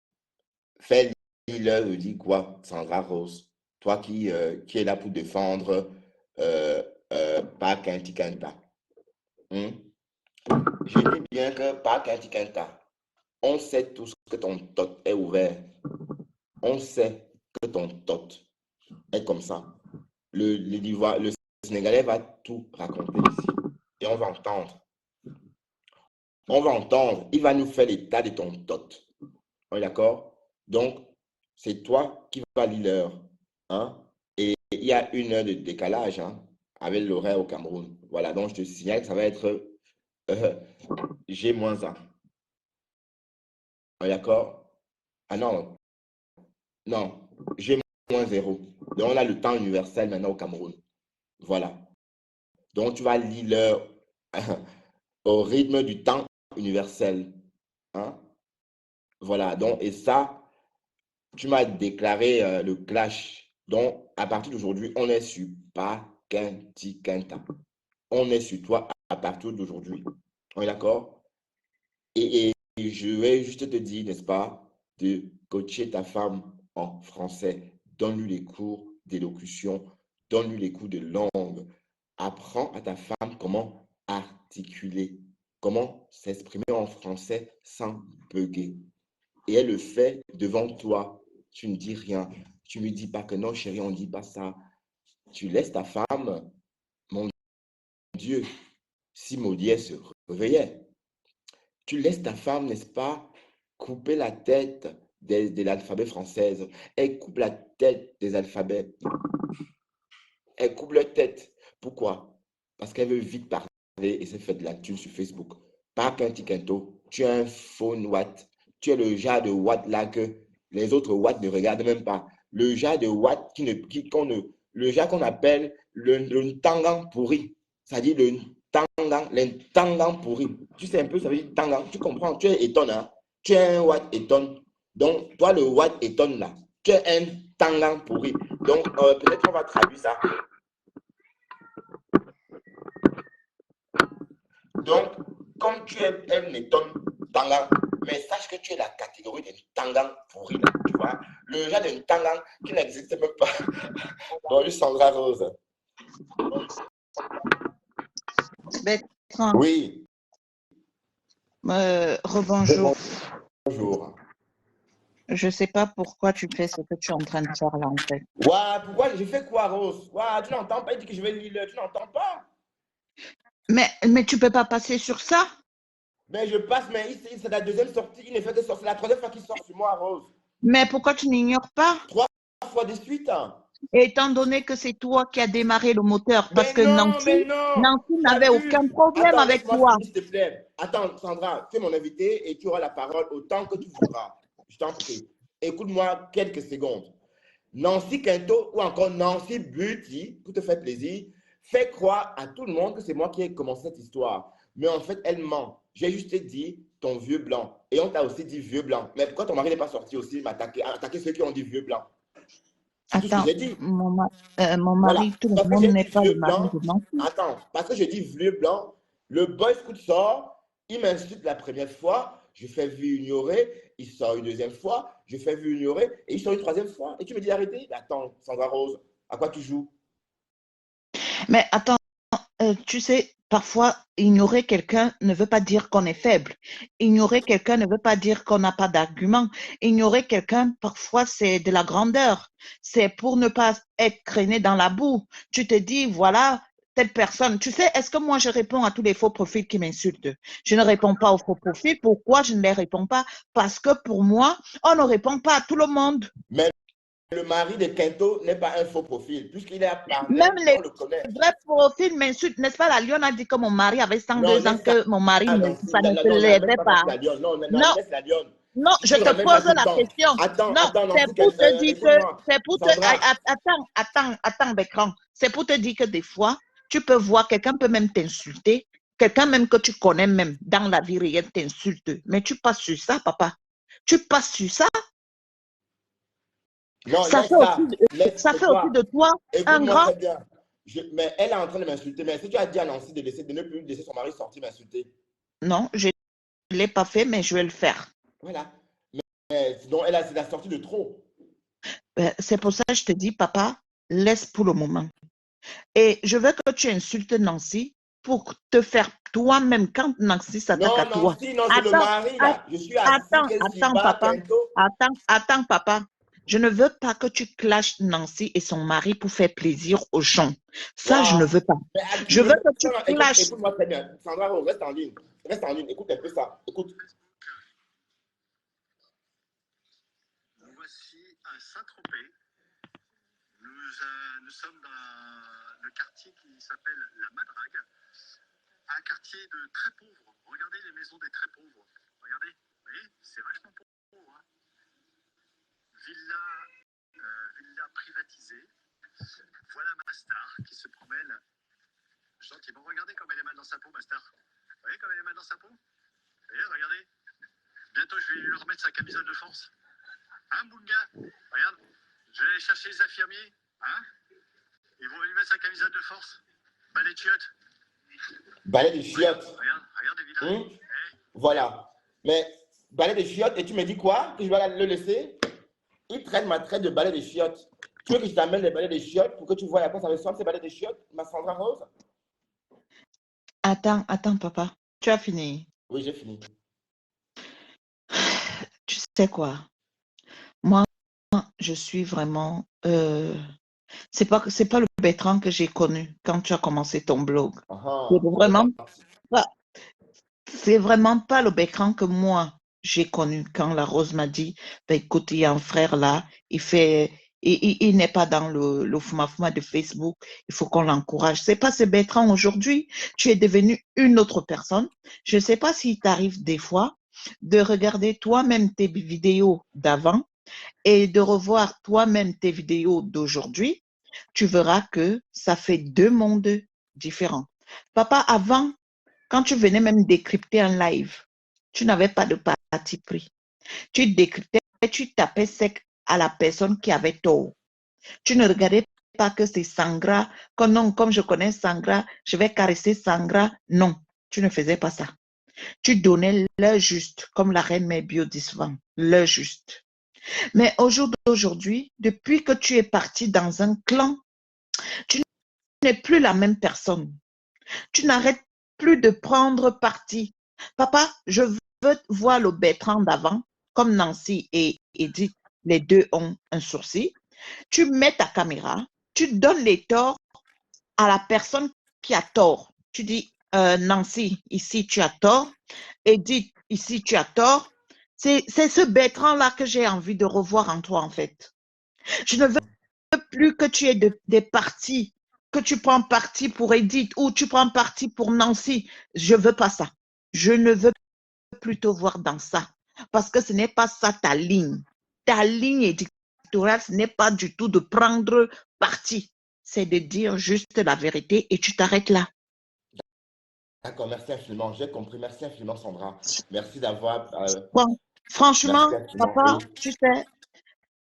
Faire lire l'heure veut dire quoi, Sandra Rose? Toi qui est là pour défendre Park Kenti Kenta. Je dis bien que Park Kenti Kenta, on sait tous que ton tot est ouvert. On sait. que ton tot est comme ça. Le Sénégalais va tout raconter ici. Et on va entendre. On va entendre. Il va nous faire l'état de ton tot. On est d'accord? Donc, c'est toi qui vas lire l'heure. Hein? Et il y a 1 heure de décalage hein, avec l'horaire au Cameroun. Voilà, donc je te signale que ça va être G-1. On est d'accord? Ah non, non, G-0. Donc, on a le temps universel maintenant au Cameroun. Voilà. Donc, tu vas lire l'heure au rythme du temps universel. Hein? Voilà. Donc, et ça, tu m'as déclaré le clash. Donc, à partir d'aujourd'hui, on est sur Pakinti Kenta. On est sur toi à partir d'aujourd'hui. On est d'accord? Et je vais juste te dire, n'est-ce pas, de coacher ta femme en français. Donne-lui les cours d'élocution, donne-lui les cours de langue. Apprends à ta femme comment articuler, comment s'exprimer en français sans bugger. Et elle le fait devant toi. Tu ne dis rien. Tu ne lui dis pas que non, chérie, on ne dit pas ça. Tu laisses ta femme, mon Dieu, si Maudière se réveillait. Tu laisses ta femme, n'est-ce pas, couper la tête de l'alphabet française. Elle coupe la tête des alphabets. Elle coupe leur tête. Pourquoi? Parce qu'elle veut vite parler et se faire de la thune sur Facebook. Pas qu'un tiquento. Tu es un phone Watt. Tu es le genre de Watt là que les autres Watt ne regardent même pas. Le genre de Watt le genre qu'on appelle le tangan pourri. C'est-à-dire le tangan pourri. Tu sais un peu, ça veut dire tangan. Tu comprends? Tu es étonné. Hein? Tu es un Watt étonne. Donc, toi, le Watt étonne là. Tu es un tangan pourri. Donc, peut-être qu'on va traduire ça. Donc, comme tu es un étonne tangan, mais sache que tu es la catégorie des tangans pourris, là, tu vois. Le genre d'un tangan qui n'existe même pas. Bonjour Sandra Rose. Bertrand, Oui, rebonjour. bonjour. Je ne sais pas pourquoi tu fais ce que tu es en train de faire là, en fait. Ouah, pourquoi je fais quoi, Rose? Ouah, tu n'entends pas, il dit que je vais lire, tu n'entends pas. Mais tu ne peux pas passer sur ça? Mais je passe, mais c'est la deuxième sortie, il ne fait que sortir, c'est la troisième fois qu'il sort sur moi, Rose. Mais pourquoi tu n'ignores pas? 3 fois de suite. Hein. Étant donné que c'est toi qui as démarré le moteur, parce que Nancy n'avait aucun problème Attends, avec toi. Finir, s'il te plaît. Attends, Sandra, tu es mon invité et tu auras la parole autant que tu voudras. Je t'en prie. Écoute-moi quelques secondes. Nancy Quinto ou encore Nancy Beauty, pour te faire plaisir, fait croire à tout le monde que c'est moi qui ai commencé cette histoire. Mais en fait, elle ment. J'ai juste dit ton vieux blanc. Et on t'a aussi dit vieux blanc. Mais pourquoi ton mari n'est pas sorti aussi attaquer ceux qui ont dit vieux blanc? Attends, mon mari, voilà. tout le monde n'est pas le mari de Nancy. Attends, parce que je dis vieux blanc, le boy scout sort, il m'insulte la première fois, je fais vu ignorer, il sort une deuxième fois, je fais vu ignorer, et il sort une troisième fois. Et tu me dis arrêtez? Attends, Sandra Rose, à quoi tu joues? Mais attends, tu sais, parfois, ignorer quelqu'un ne veut pas dire qu'on est faible. Ignorer quelqu'un ne veut pas dire qu'on n'a pas d'argument. Ignorer quelqu'un, parfois, c'est de la grandeur. C'est pour ne pas être traîné dans la boue. Tu te dis, voilà, telle personne. Tu sais, est-ce que moi, je réponds à tous les faux profils qui m'insultent? Je ne réponds pas aux faux profils. Pourquoi je ne les réponds pas? Parce que pour moi, on ne répond pas à tout le monde. Mais le mari de Quinto n'est pas un faux profil, puisqu'il est à Paris, même les on le connaît. vrais profils m'insultent, n'est-ce pas? La Lyon a dit que mon mari avait 102 ans, que mon mari ça ne se levait pas. Non, je te pose la question. Non, c'est pour te dire que, attends, Bécran. C'est pour te dire que des fois, tu peux voir, quelqu'un peut même t'insulter, quelqu'un même que tu connais même dans la vie réelle t'insulte, mais tu passes sur ça, papa. Tu passes sur ça. Non, ça fait aussi de toi un grand. Mais elle est en train de m'insulter. Mais si tu as dit à Nancy de ne plus laisser son mari sortir m'insulter. Non, je ne l'ai pas fait, mais je vais le faire. Voilà. Mais donc, c'est la sortie de trop. C'est pour ça que je te dis, papa, laisse pour le moment. Et je veux que tu insultes Nancy pour te faire toi-même quand Nancy s'attaque à toi. Non, c'est le mari là. Je suis assis. Attends, papa. Je ne veux pas que tu clashes Nancy et son mari pour faire plaisir aux gens. Ça, je ne veux pas. Mais Je veux que tu écoute, clashes. écoute-moi très bien. Sandra, reste en ligne. Reste en ligne. Écoute un peu ça. Écoute. Nous voici à Saint-Tropez. Nous sommes dans le quartier qui s'appelle la Madrague, un quartier de très pauvres. Regardez les maisons des très pauvres. Regardez, vous voyez, c'est vachement pauvre. Hein. Villa privatisée. Voilà ma star qui se promène gentiment. Regardez comme elle est mal dans sa peau, ma star. Vous voyez comme elle est mal dans sa peau? Vous voyez, regardez. Bientôt, je vais lui remettre sa camisole de force. Hein, Bunga? Regarde, je vais aller chercher les infirmiers. Hein? Ils vont lui mettre sa camisole de force. Balai de chiottes. Balai de chiottes. Regarde, évidemment. Voilà. Mais balai de chiottes, et tu me dis quoi? Que je vais le laisser? Il traîne ma traite de balai de chiottes. Tu veux que je t'amène les balais de chiottes pour que tu vois à quoi ça ressemble ces balais de chiottes, ma Sandra Rose? Attends, papa. Tu as fini. Oui, j'ai fini. Tu sais quoi? Moi, je suis vraiment... c'est pas le Bertrand que j'ai connu quand tu as commencé ton blog. C'est vraiment pas le Bertrand que moi, j'ai connu quand la Rose m'a dit, ben, écoute, il y a un frère là, il n'est pas dans le fuma de Facebook, il faut qu'on l'encourage. C'est pas ce Bertrand aujourd'hui, tu es devenu une autre personne. Je ne sais pas s'il t'arrive des fois de regarder toi-même tes vidéos d'avant et de revoir toi-même tes vidéos d'aujourd'hui. Tu verras que ça fait deux mondes différents. Papa, avant, quand tu venais même décrypter un live, tu n'avais pas de parti pris. Tu décryptais, tu tapais sec à la personne qui avait tort. Tu ne regardais pas que c'est Sangra, que non, comme je connais Sangra, je vais caresser Sangra. Non, tu ne faisais pas ça. Tu donnais l'heure juste, comme la reine Mère Bio dit souvent, l'heure juste. Mais aujourd'hui, depuis que tu es parti dans un clan, tu n'es plus la même personne. Tu n'arrêtes plus de prendre parti. Papa, je veux voir le Bertrand d'avant, comme Nancy et Edith, les deux ont un sourcil. Tu mets ta caméra, tu donnes les torts à la personne qui a tort. Tu dis, Nancy, ici tu as tort. Edith, ici tu as tort. C'est ce Bertrand-là que j'ai envie de revoir en toi, en fait. Je ne veux plus que tu aies des partis, que tu prends parti pour Edith ou tu prends parti pour Nancy. Je ne veux pas ça. Je ne veux plus te voir dans ça. Parce que ce n'est pas ça ta ligne. Ta ligne éditoriale, ce n'est pas du tout de prendre parti. C'est de dire juste la vérité et tu t'arrêtes là. D'accord, merci infiniment. J'ai compris. Merci infiniment, Sandra. Merci d'avoir... Bon, franchement, papa, oui. tu sais,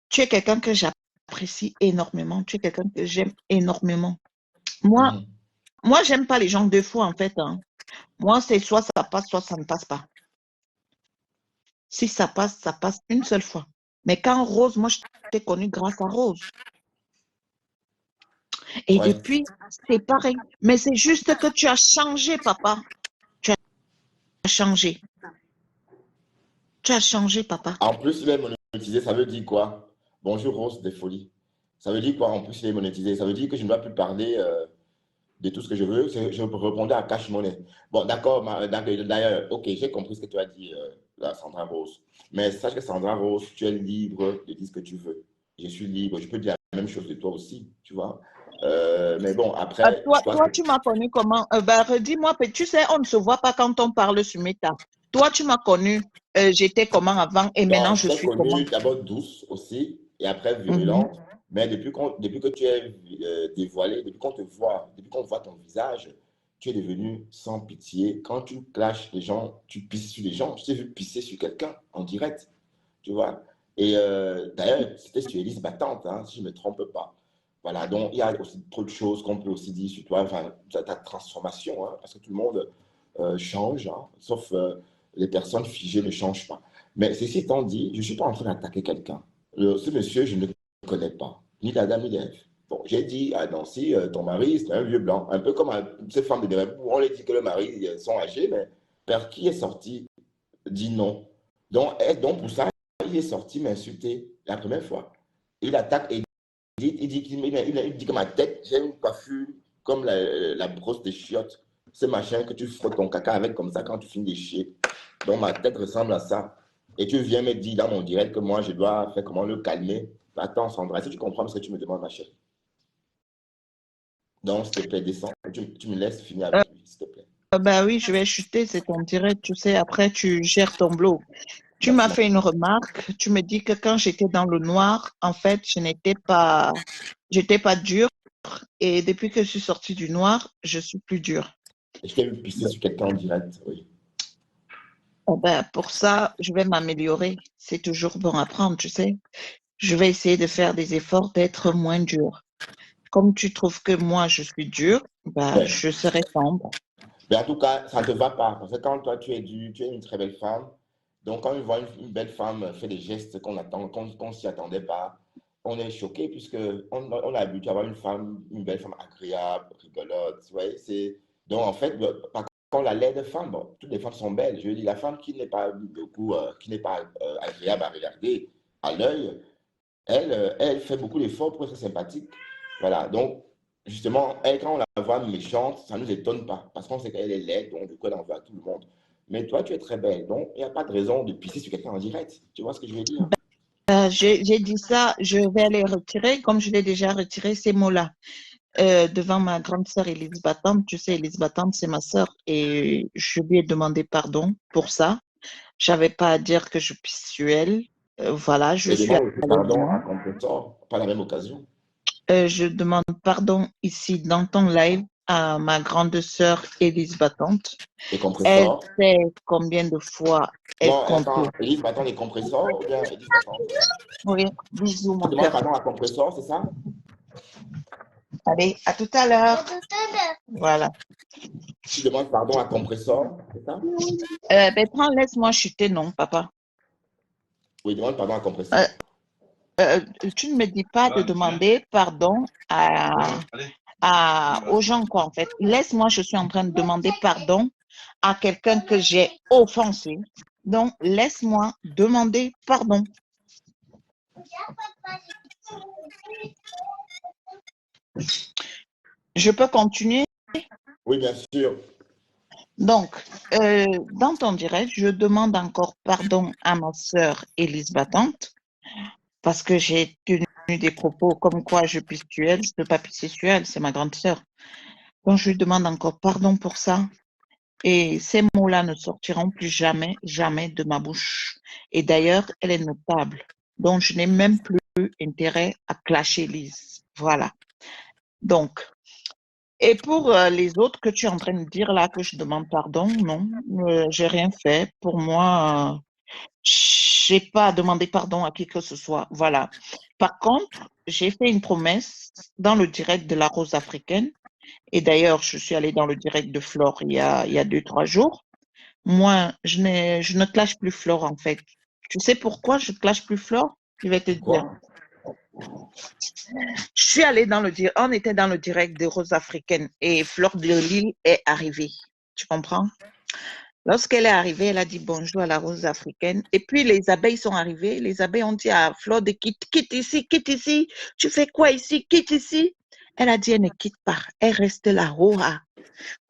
tu es quelqu'un que j'apprécie énormément. Tu es quelqu'un que j'aime énormément. Moi, j'aime pas les gens deux fois, en fait. Hein. Moi, c'est soit ça passe, soit ça ne passe pas. Si ça passe une seule fois. Mais quand Rose, moi, je t'ai connu grâce à Rose. Et depuis, c'est pareil. Mais c'est juste que tu as changé, papa. Tu as changé. Tu as changé, papa. En plus, il est monétisé, ça veut dire quoi? Bonjour Rose des folies. Ça veut dire quoi? En plus, il est monétisé. Ça veut dire que je ne dois plus parler de tout ce que je veux. Je répondais à cash money. Bon, d'accord. D'ailleurs, ok, j'ai compris ce que tu as dit, là, Sandra Rose. Mais sache que Sandra Rose, tu es libre de dire ce que tu veux. Je suis libre. Je peux dire la même chose de toi aussi, tu vois. Mais bon, après... Toi, tu m'as connu comment? Redis-moi, tu sais, on ne se voit pas quand on parle sur Meta. Toi, tu m'as connu, j'étais comment avant et maintenant je suis comment? Je t'ai connu d'abord douce aussi et après virulente. Mais depuis que tu es dévoilée, depuis qu'on te voit, depuis qu'on voit ton visage, tu es devenu sans pitié. Quand tu clashes les gens, tu pisses sur les gens. Je t'ai vu pisser sur quelqu'un en direct, tu vois. Et d'ailleurs, c'était sur Élise Battante, hein, si je ne me trompe pas. Voilà, donc il y a aussi trop de choses qu'on peut aussi dire sur toi, enfin, ta transformation, hein, parce que tout le monde change, hein, sauf les personnes figées ne changent pas. Mais ceci étant dit, je ne suis pas en train d'attaquer quelqu'un. Ce monsieur, je ne le connais pas, ni l'Adam ni l'Ève. Bon, j'ai dit à Nancy, ton mari, c'est un vieux blanc, un peu comme ces femmes de demain. On les dit que le mari, ils sont âgés, mais père qui est sorti dit non. Donc pour ça, il est sorti m'insulter la première fois. Il attaque et il dit que ma tête, j'ai une coiffure comme la brosse des chiottes. Ce machin que tu frottes ton caca avec comme ça quand tu finis des chier. Donc ma tête ressemble à ça. Et tu viens me dire dans mon direct que moi, je dois faire comment le calmer. Attends, Sandra, est-ce que tu comprends ce que tu me demandes, ma chérie? Donc, s'il te plaît, descends. Tu me laisses finir Euh, avec lui, s'il te plaît. bah oui, je vais chuter, c'est ton direct, tu sais, après tu gères ton bloc. Tu Merci, m'as fait une remarque, tu me dis que quand j'étais dans le noir, en fait, j'étais pas dure et depuis que je suis sortie du noir, je suis plus dure. je t'ai vu pisser sur quelqu'un en direct, oui. Eh ben, pour ça, je vais m'améliorer. C'est toujours bon à prendre, tu sais. Je vais essayer de faire des efforts d'être moins dure. Comme tu trouves que moi, je suis dure, bah, Ouais. je serai tendre. Mais en tout cas, ça ne te va pas. Parce que quand toi, tu es une très belle femme, donc quand on voit une belle femme faire des gestes qu'on attend, qu'on s'y attendait pas, on est choqué puisque on a l'habitude d'avoir une femme, une belle femme agréable, rigolote. Ouais, donc en fait, par contre, la laide femme, bon, toutes les femmes sont belles. Je veux dire, la femme qui n'est pas beaucoup, qui n'est pas agréable à regarder à l'œil, elle fait beaucoup d'efforts pour être sympathique. Voilà, donc justement, elle, quand on la voit méchante, ça ne nous étonne pas, parce qu'on sait qu'elle est laide, donc du coup, elle en veut à tout le monde. Mais toi, tu es très belle, donc il n'y a pas de raison de pisser sur quelqu'un en direct. Tu vois ce que je veux dire? J'ai dit ça, je vais les retirer, comme je l'ai déjà retiré, ces mots-là, devant ma grande sœur Élise Battante. Tu sais, Élise Battante, c'est ma sœur, et je lui ai demandé pardon pour ça. J'avais pas à dire que je pisse sur elle. Voilà, je Et suis demande aussi allée pardon loin. à Complétor, pas la même occasion. Je demande pardon ici dans ton live à ma grande sœur Élise Battante. Et Elle compresseur. sait combien de fois elle Non, attends, comptait. Elise m'attend les compresseurs ou bien Elise m'attend. Oui, bisous, Tu mon demandes cœur. pardon à compresseur, c'est ça? Allez, à tout à l'heure. Voilà. Tu demandes pardon à compresseur, c'est ça? Bertrand, laisse-moi chuter, non, papa. Oui, demande pardon à Euh, compresseur. Tu ne me dis pas de demander pardon aux gens, quoi, en fait. Laisse-moi, je suis en train de demander pardon à quelqu'un que j'ai offensé. Donc, laisse-moi demander pardon. Je peux continuer? Oui, bien sûr. Donc, dans ton direct, je demande encore pardon à ma sœur Élise Battante parce que j'ai tenu des propos comme quoi je pisse sur elle. Je ne peux pas pisser sur elle, c'est ma grande sœur. Donc, je lui demande encore pardon pour ça. Et ces mots-là ne sortiront plus jamais, jamais de ma bouche. Et d'ailleurs, elle est notable. Donc, je n'ai même plus intérêt à clasher Lise. Voilà. Donc, et pour les autres que tu es en train de dire là, que je demande pardon, non, j'ai rien fait. Pour moi, j'ai pas à demander pardon à qui que ce soit. Voilà. Par contre, j'ai fait une promesse dans le direct de la Rose africaine. Et d'ailleurs, je suis allée dans le direct de Flore il y a 2, 3 jours. Moi, je ne clash plus Flore, en fait. Tu sais pourquoi je clash plus Flore? Je vais te dire. Pourquoi? Je suis allée on était dans le direct de Rose africaine et Flore de Lille est arrivée. Tu comprends? Lorsqu'elle est arrivée, elle a dit bonjour à la Rose africaine. Et puis les abeilles sont arrivées. Les abeilles ont dit à Flore de quitte ici, quitte ici. Tu fais quoi ici? Quitte ici. Elle a dit elle ne quitte pas. Elle reste là. Roha.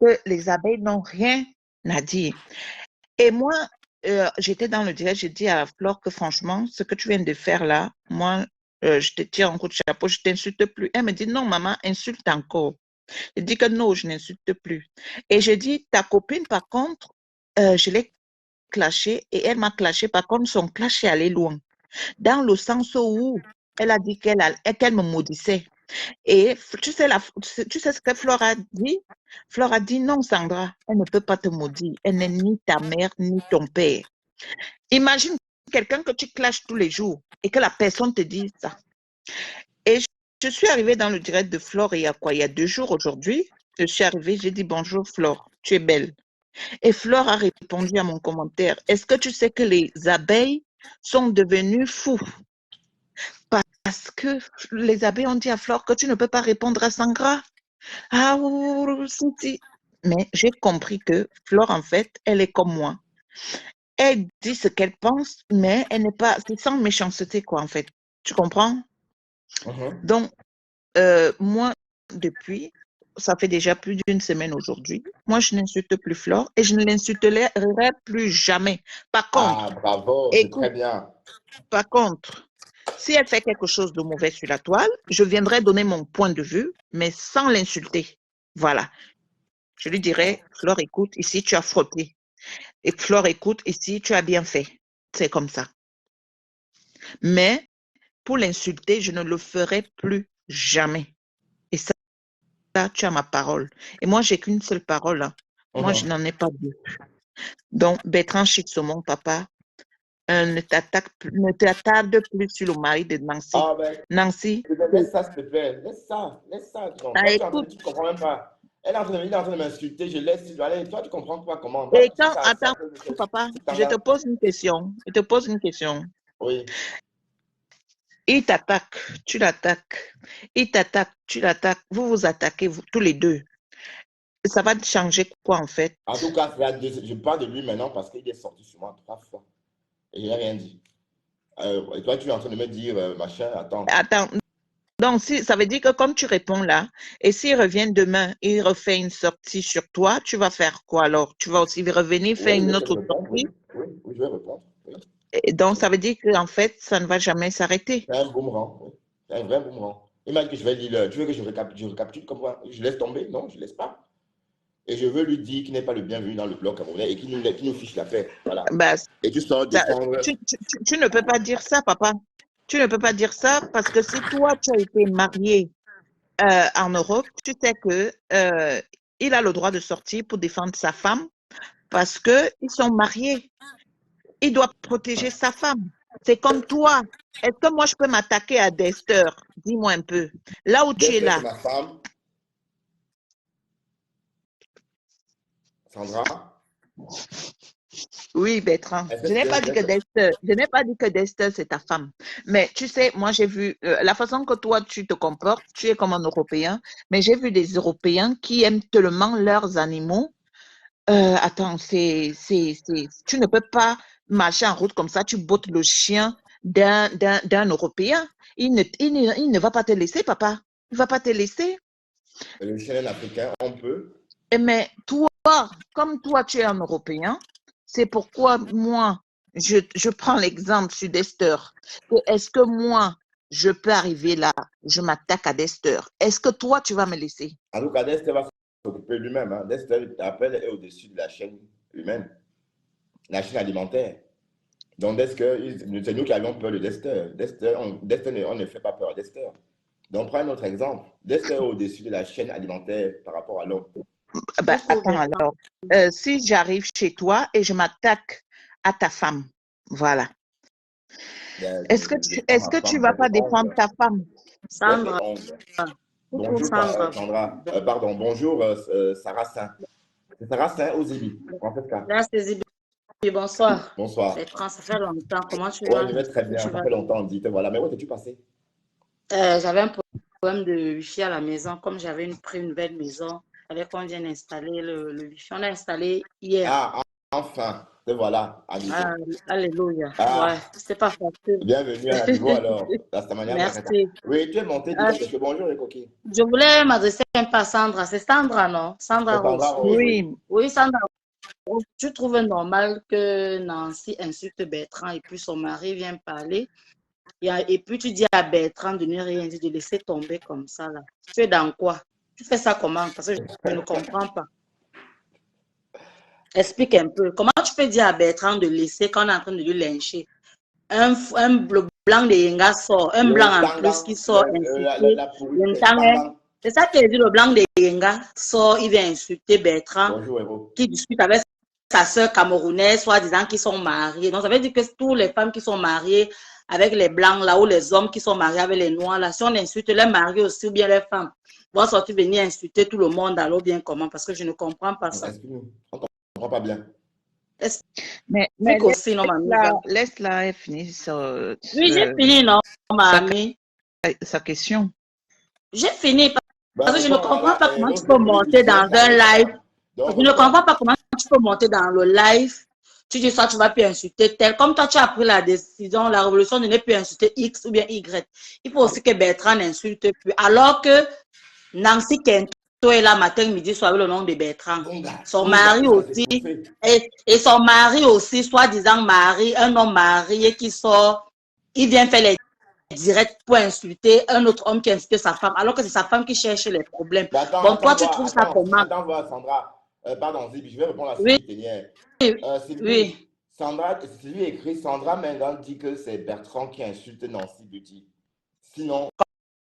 Que les abeilles n'ont rien à dire. Et moi, j'étais dans le direct, j'ai dit à Flore que franchement, ce que tu viens de faire là, moi, je te tire un coup de chapeau, je t'insulte plus. Elle me dit non, maman, insulte encore. Je dis que non, je n'insulte plus. Et je dis, ta copine, par contre, je l'ai clashée et elle m'a clashé. Par contre, son clash est allé loin. Dans le sens où elle a dit qu'elle me maudissait. Et tu sais ce que Flore a dit? Flore a dit non, Sandra, elle ne peut pas te maudire. Elle n'est ni ta mère ni ton père. Imagine quelqu'un que tu clashes tous les jours et que la personne te dit ça. Et je suis arrivée dans le direct de Flore il y a quoi? Il y a 2 jours aujourd'hui. Je suis arrivée, j'ai dit bonjour Flore, tu es belle. Et Flore a répondu à mon commentaire. Est-ce que tu sais que les abeilles sont devenues fous? Parce que les abeilles ont dit à Flore que tu ne peux pas répondre à Sandra. Ah, si. Mais j'ai compris que Flore, en fait, elle est comme moi. Elle dit ce qu'elle pense, mais elle n'est pas, c'est sans méchanceté, quoi, en fait. Tu comprends? Donc, moi, depuis, ça fait déjà plus d'une semaine aujourd'hui, moi, je n'insulte plus Flore et je ne l'insulterai plus jamais. Par contre, Ah, bravo, c'est très écoute, bien. par contre, si elle fait quelque chose de mauvais sur la toile, je viendrai donner mon point de vue, mais sans l'insulter. Voilà. Je lui dirai, Flore, écoute, ici, tu as frotté. Et Flore, écoute, ici, tu as bien fait. C'est comme ça. Mais pour l'insulter, je ne le ferai plus jamais. Et ça, tu as ma parole. Et moi, j'ai qu'une seule parole. Hein. Moi, je n'en ai pas deux. Donc, Bertrand Chixomon, papa, ne t'attarde plus sur le mari de Nancy. Ah, ben, Nancy, laisse ça, s'il te plaît. Laisse ça, laisse ça. Toi, tu es en train écoute, tu ne comprends même pas. Il est en train de m'insulter, je laisse. Allez, toi, tu comprends pas comment. et Si quand, ça, attends, papa, je te pose une question. Je te pose une question. Oui. Il t'attaque, tu l'attaques. Il t'attaque, tu l'attaques. Vous vous attaquez, vous, tous les deux. Ça va te changer quoi, en fait? En tout cas, je parle de lui maintenant parce qu'il est sorti sur moi 3 fois. Et je n'ai rien dit. Et toi, tu es en train de me dire, machin, attends. Attends. Donc, si, ça veut dire que comme tu réponds là, et s'il revient demain, il refait une sortie sur toi, tu vas faire quoi alors? Tu vas aussi revenir faire une autre sortie? Oui, je vais répondre. Oui. Et donc, ça veut dire qu'en fait, ça ne va jamais s'arrêter. C'est un boomerang. Oui. C'est un vrai boomerang. Il m'a dit que je vais lire. Tu veux que je recapitule comme quoi? Je laisse tomber? Non, je ne laisse pas. Et je veux lui dire qu'il n'est pas le bienvenu dans le bloc camerounais et qu'il nous fiche la paix. Voilà. Bah, Et tu sors défendre. tu ne peux pas dire ça, papa. Tu ne peux pas dire ça parce que si toi, tu as été marié en Europe, tu sais que il a le droit de sortir pour défendre sa femme parce qu'ils sont mariés. Il doit protéger sa femme. C'est comme toi. Est-ce que moi, je peux m'attaquer à Dester? Dis-moi un peu. Là où tu es là. C'est ma femme. Sandra? Oui, Bertrand. Je n'ai pas dit que Dester, c'est ta femme. Mais tu sais, moi, j'ai vu la façon que toi, tu te comportes, tu es comme un Européen, mais j'ai vu des Européens qui aiment tellement leurs animaux. Attends, tu ne peux pas marcher en route comme ça, tu bottes le chien d'un Européen. Il ne va pas te laisser, papa. Il ne va pas te laisser. Le chien africain, on peut. Mais toi, comme toi, tu es un Européen, c'est pourquoi moi, je prends l'exemple sur Dester. Est-ce que moi, je peux arriver là, je m'attaque à Dester? Est-ce que toi, tu vas me laisser? En tout cas, Dester va s'occuper lui-même. Hein. Dester, l'appel est au-dessus de la chaîne humaine, la chaîne alimentaire. Donc, c'est nous qui avions peur de Dester. On ne fait pas peur à Dester. Donc, prends un autre exemple. Dester est au-dessus de la chaîne alimentaire par rapport à l'homme. Ben, attends alors. Si j'arrive chez toi et je m'attaque à ta femme, voilà. Est-ce que tu vas pas défendre ta femme? Sandra. Bonjour, Sandra. Pardon, bonjour, Sarah Saint. C'est Sarah Saint aux Zébi. Merci, bonsoir. Bonsoir. Bertrand, ça fait longtemps. Comment tu vas? Oui, je vais très bien. Ça fait longtemps, on dit. Voilà. Mais où es-tu passé? J'avais un problème de Wi-Fi à la maison. Comme j'avais pris une nouvelle maison, il fallait qu'on vienne installer le Wi-Fi. On l'a installé hier. Ah, enfin. Te voilà. Alléluia. Ouais, c'était pas facile. Bienvenue à nouveau alors. Merci. Oui, tu es monté. Bonjour, les coquilles. Je voulais m'adresser un peu à Sandra. C'est Sandra, non? Sandra Rose. Oui, Sandra. Tu trouves normal que Nancy insulte Bertrand et puis son mari vient parler et puis tu dis à Bertrand de ne rien dire, de laisser tomber comme ça là. Tu es dans quoi? Tu fais ça comment? Parce que je ne comprends pas. Explique un peu. Comment tu peux dire à Bertrand de laisser quand on est en train de lui lyncher? Un blanc de Yenga sort, un blanc en plus qui sort insulter. C'est ça qu'il dit, le blanc de Yenga sort, il vient insulter Bertrand qui discute avec sa sœur camerounaise, soit disant qu'ils sont mariés. Donc ça veut dire que toutes les femmes qui sont mariées avec les blancs là, ou les hommes qui sont mariés avec les noirs là, si on insulte les mariés aussi ou bien les femmes, vont sortir venir insulter tout le monde, alors bien comment? Parce que je ne comprends pas ça. On ne comprend pas bien. Mais laisse-la finir. Oui, j'ai fini, non, mamie? Sa question. J'ai fini parce que je ne comprends pas comment tu peux monter dans un live. Je ne comprends pas comment tu peux monter dans le live Tu dis ça, tu vas plus insulter tel. Comme toi, tu as pris la décision, la révolution de ne plus insulter X ou bien Y. Il faut aussi que Bertrand n'insulte plus. Alors que Nancy Kento est là matin, midi, soir avec le nom de Bertrand. Son mari aussi, et son mari aussi, soi-disant mari, un homme marié qui sort, il vient faire les directs pour insulter un autre homme qui insulte sa femme, alors que c'est sa femme qui cherche les problèmes. Bon, toi, tu trouves ça comment? Attends, voir, Sandra. Pardon, Zibi, je vais répondre à Oui, Sylvie Ténière. Sylvie, oui. Sylvie écrit, Sandra Mengan dit que c'est Bertrand qui insulte Nancy Beauty. Sinon,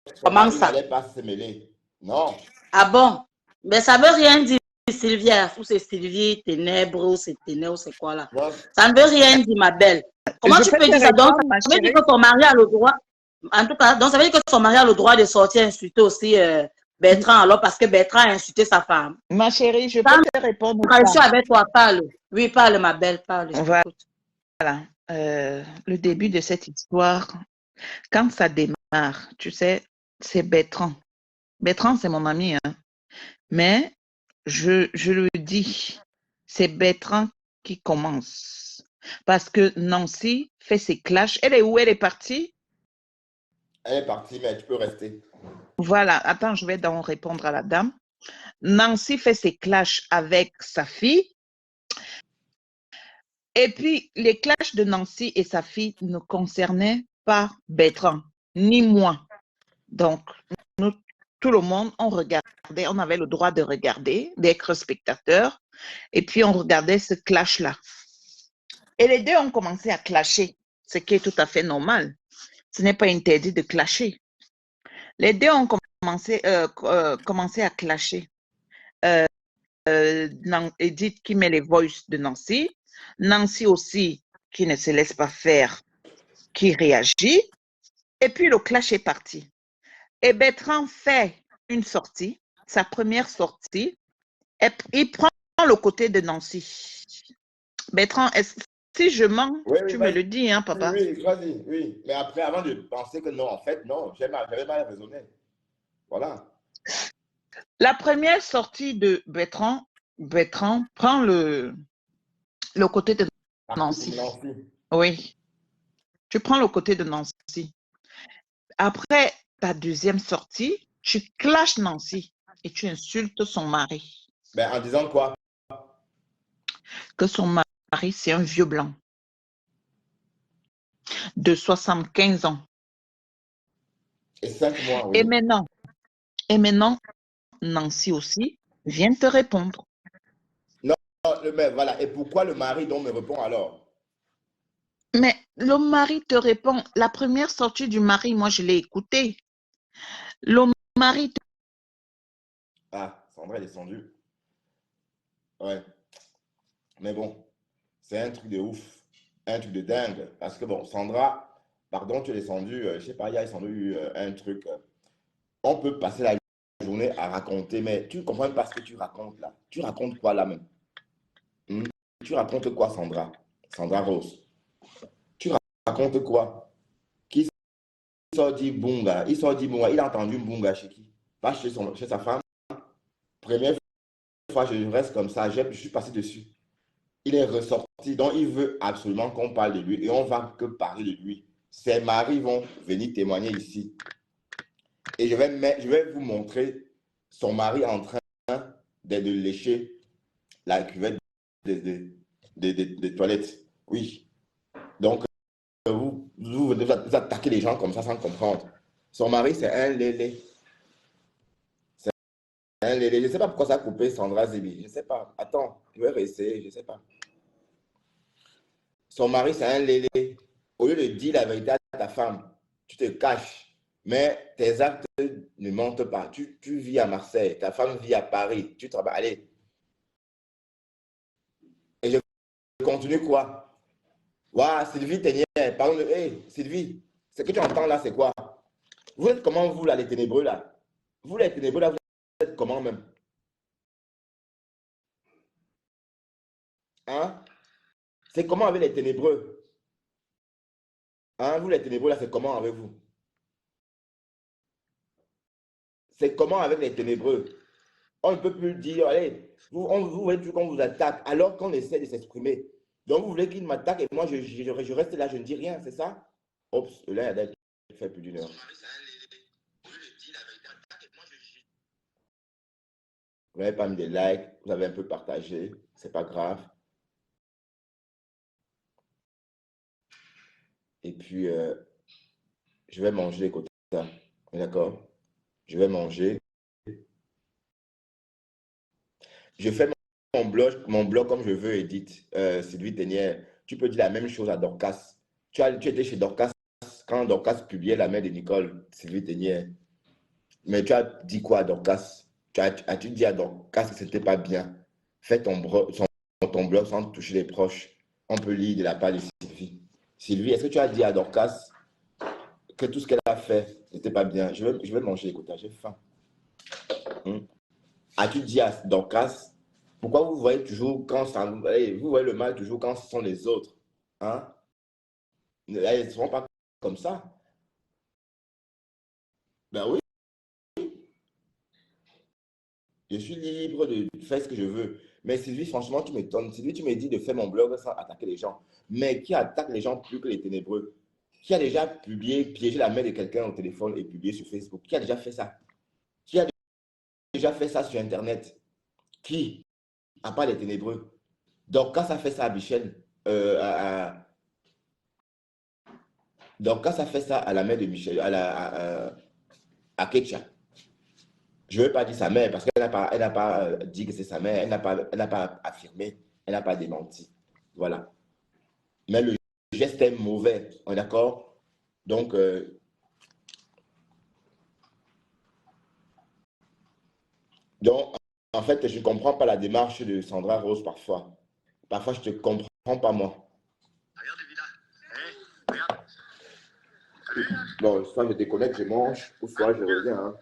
son Comment mari ça? n'allait pas se mêler. Non. Ah bon? Mais ça veut rien dire, Sylvia, ou c'est Sylvie, Ténèbres, ou c'est Ténèbres, c'est quoi là? Non. Ça ne veut rien dire, ma belle. Comment Je tu peux peux te dire ça? Donc, répondre, ma ça veut dire chérie. que ton mari a le droit, en tout cas, donc ça veut dire que son mari a le droit de sortir insulter aussi Bertrand, alors parce que Bertrand a insulté sa femme. Ma chérie, je peux Quand te répondre je suis ça. avec toi, parle. Oui, parle, ma belle, parle, je Voilà. t'écoute. Le début de cette histoire, quand ça démarre, tu sais, c'est Bertrand. Bertrand, c'est mon ami, hein. Mais je le dis, c'est Bertrand qui commence. Parce que Nancy fait ses clashs. Elle est où? Elle est partie? Elle est partie, mais tu peux rester. Voilà, attends, je vais donc répondre à la dame. Nancy fait ses clashs avec sa fille. Et puis, les clashs de Nancy et sa fille ne concernaient pas Bertrand, ni moi. Donc, nous, tout le monde, on regardait, on avait le droit de regarder, d'être spectateurs, et puis on regardait ce clash-là. Et les deux ont commencé à clasher, ce qui est tout à fait normal. Ce n'est pas interdit de clasher. Les deux ont commencé à clasher. Edith qui met les voices de Nancy, Nancy aussi qui ne se laisse pas faire, qui réagit, et puis le clash est parti. Et Bertrand fait une sortie, sa première sortie, et il prend le côté de Nancy. Bertrand, si je mens, Oui, tu me le dis, hein, papa? Oui, vas-y, oui. Mais après, avant de penser que non, en fait, non, j'avais mal raisonné. Voilà. La première sortie de Bertrand prend le côté de Nancy. Oui, tu prends le côté de Nancy. Après ta deuxième sortie, tu clashes Nancy et tu insultes son mari. Ben, en disant quoi? Que son mari, c'est un vieux blanc de 75 ans. Et 5 mois, oui. Et maintenant, Nancy aussi vient te répondre. Non, mais voilà. Et pourquoi le mari donc me répond alors? Mais le mari te répond. La première sortie du mari, moi, je l'ai écouté. Le mari te... Ah, Sandra est descendue. Ouais. Mais bon, c'est un truc de ouf. Un truc de dingue. Parce que bon, Sandra, pardon, tu es descendue, je sais pas, il y a descendu un truc. On peut passer la journée à raconter, mais tu ne comprends pas ce que tu racontes là. Tu racontes quoi là même? Tu racontes quoi, Sandra? Sandra Rose. Tu racontes quoi? Qui sort dit bunga? Il sort dit bunga. Il a entendu bunga chez qui? Pas chez sa femme. Première fois, je reste comme ça. Je suis passé dessus. Il est ressorti. Donc, il veut absolument qu'on parle de lui. Et on va que parler de lui. Ses maris vont venir témoigner ici. Et je vais vous montrer son mari en train de lécher la cuvette des toilettes. Oui. Donc, vous attaquez les gens comme ça sans comprendre. Son mari, c'est un lélé. C'est un lélé. Je ne sais pas pourquoi ça a coupé Sandra Zibi. Je ne sais pas. Attends, je vais réessayer. Je ne sais pas. Son mari, c'est un lélé. Au lieu de dire la vérité à ta femme, tu te caches. Mais tes actes ne mentent pas. Tu vis à Marseille. Ta femme vit à Paris. Tu travailles. Allez. Et je continue quoi? Waouh, Sylvie Ténière, pardon, hey, Sylvie, ce que tu entends là, c'est quoi? Vous êtes comment, vous, là, les ténébreux, là? Vous, les ténébreux, là, vous êtes comment, même? Hein? C'est comment avec les ténébreux? Hein? Vous, les ténébreux, là, c'est comment avec vous? C'est comment avec les ténébreux? On ne peut plus dire, allez, vous voyez plus qu'on vous attaque, alors qu'on essaie de s'exprimer. Donc, vous voulez qu'il m'attaque et moi, je reste là, je ne dis rien, c'est ça? Oups, là, il fait plus d'une heure. Vous n'avez pas mis des likes, vous avez un peu partagé, c'est pas grave. Et puis, je vais manger, écoutez ça. D'accord? Je vais manger. Je fais mon blog comme je veux, Edith. Sylvie Ténière, tu peux dire la même chose à Dorcas. Tu étais chez Dorcas quand Dorcas publiait La mère de Nicole, Sylvie Ténière. Mais tu as dit quoi à Dorcas? As-tu dit à Dorcas que c'était pas bien? Fais ton blog sans toucher les proches. On peut lire de la part de Sylvie. Sylvie, est-ce que tu as dit à Dorcas que tout ce qu'elle a fait n'était pas bien? Je vais manger, écoute, j'ai faim. As-tu dit à Dorcas, pourquoi vous voyez toujours quand vous voyez le mal toujours quand ce sont les autres? Hein? Elles ne seront pas comme ça. Ben oui. Je suis libre de faire ce que je veux. Mais Sylvie, franchement, tu m'étonnes. Sylvie, tu me dis de faire mon blog sans attaquer les gens. Mais qui attaque les gens plus que les ténébreux? Qui a déjà publié, piégé la main de quelqu'un au téléphone et publié sur Facebook? Qui a déjà fait ça? Qui a déjà fait ça sur Internet? Qui? À part les ténébreux. Donc, quand ça fait ça à Michel, donc, quand ça fait ça à la mère de Michel, à Ketcha, je ne veux pas dire sa mère parce qu'elle n'a pas dit que c'est sa mère, elle n'a pas affirmé, elle n'a pas démenti. Voilà. Mais le geste est mauvais, on est d'accord? Donc, en fait, je ne comprends pas la démarche de Sandra Rose parfois. Parfois, je ne te comprends pas, moi. Regarde, Evita. Regarde. Bon, soit je déconnecte, je mange, ou soit je reviens. Hein.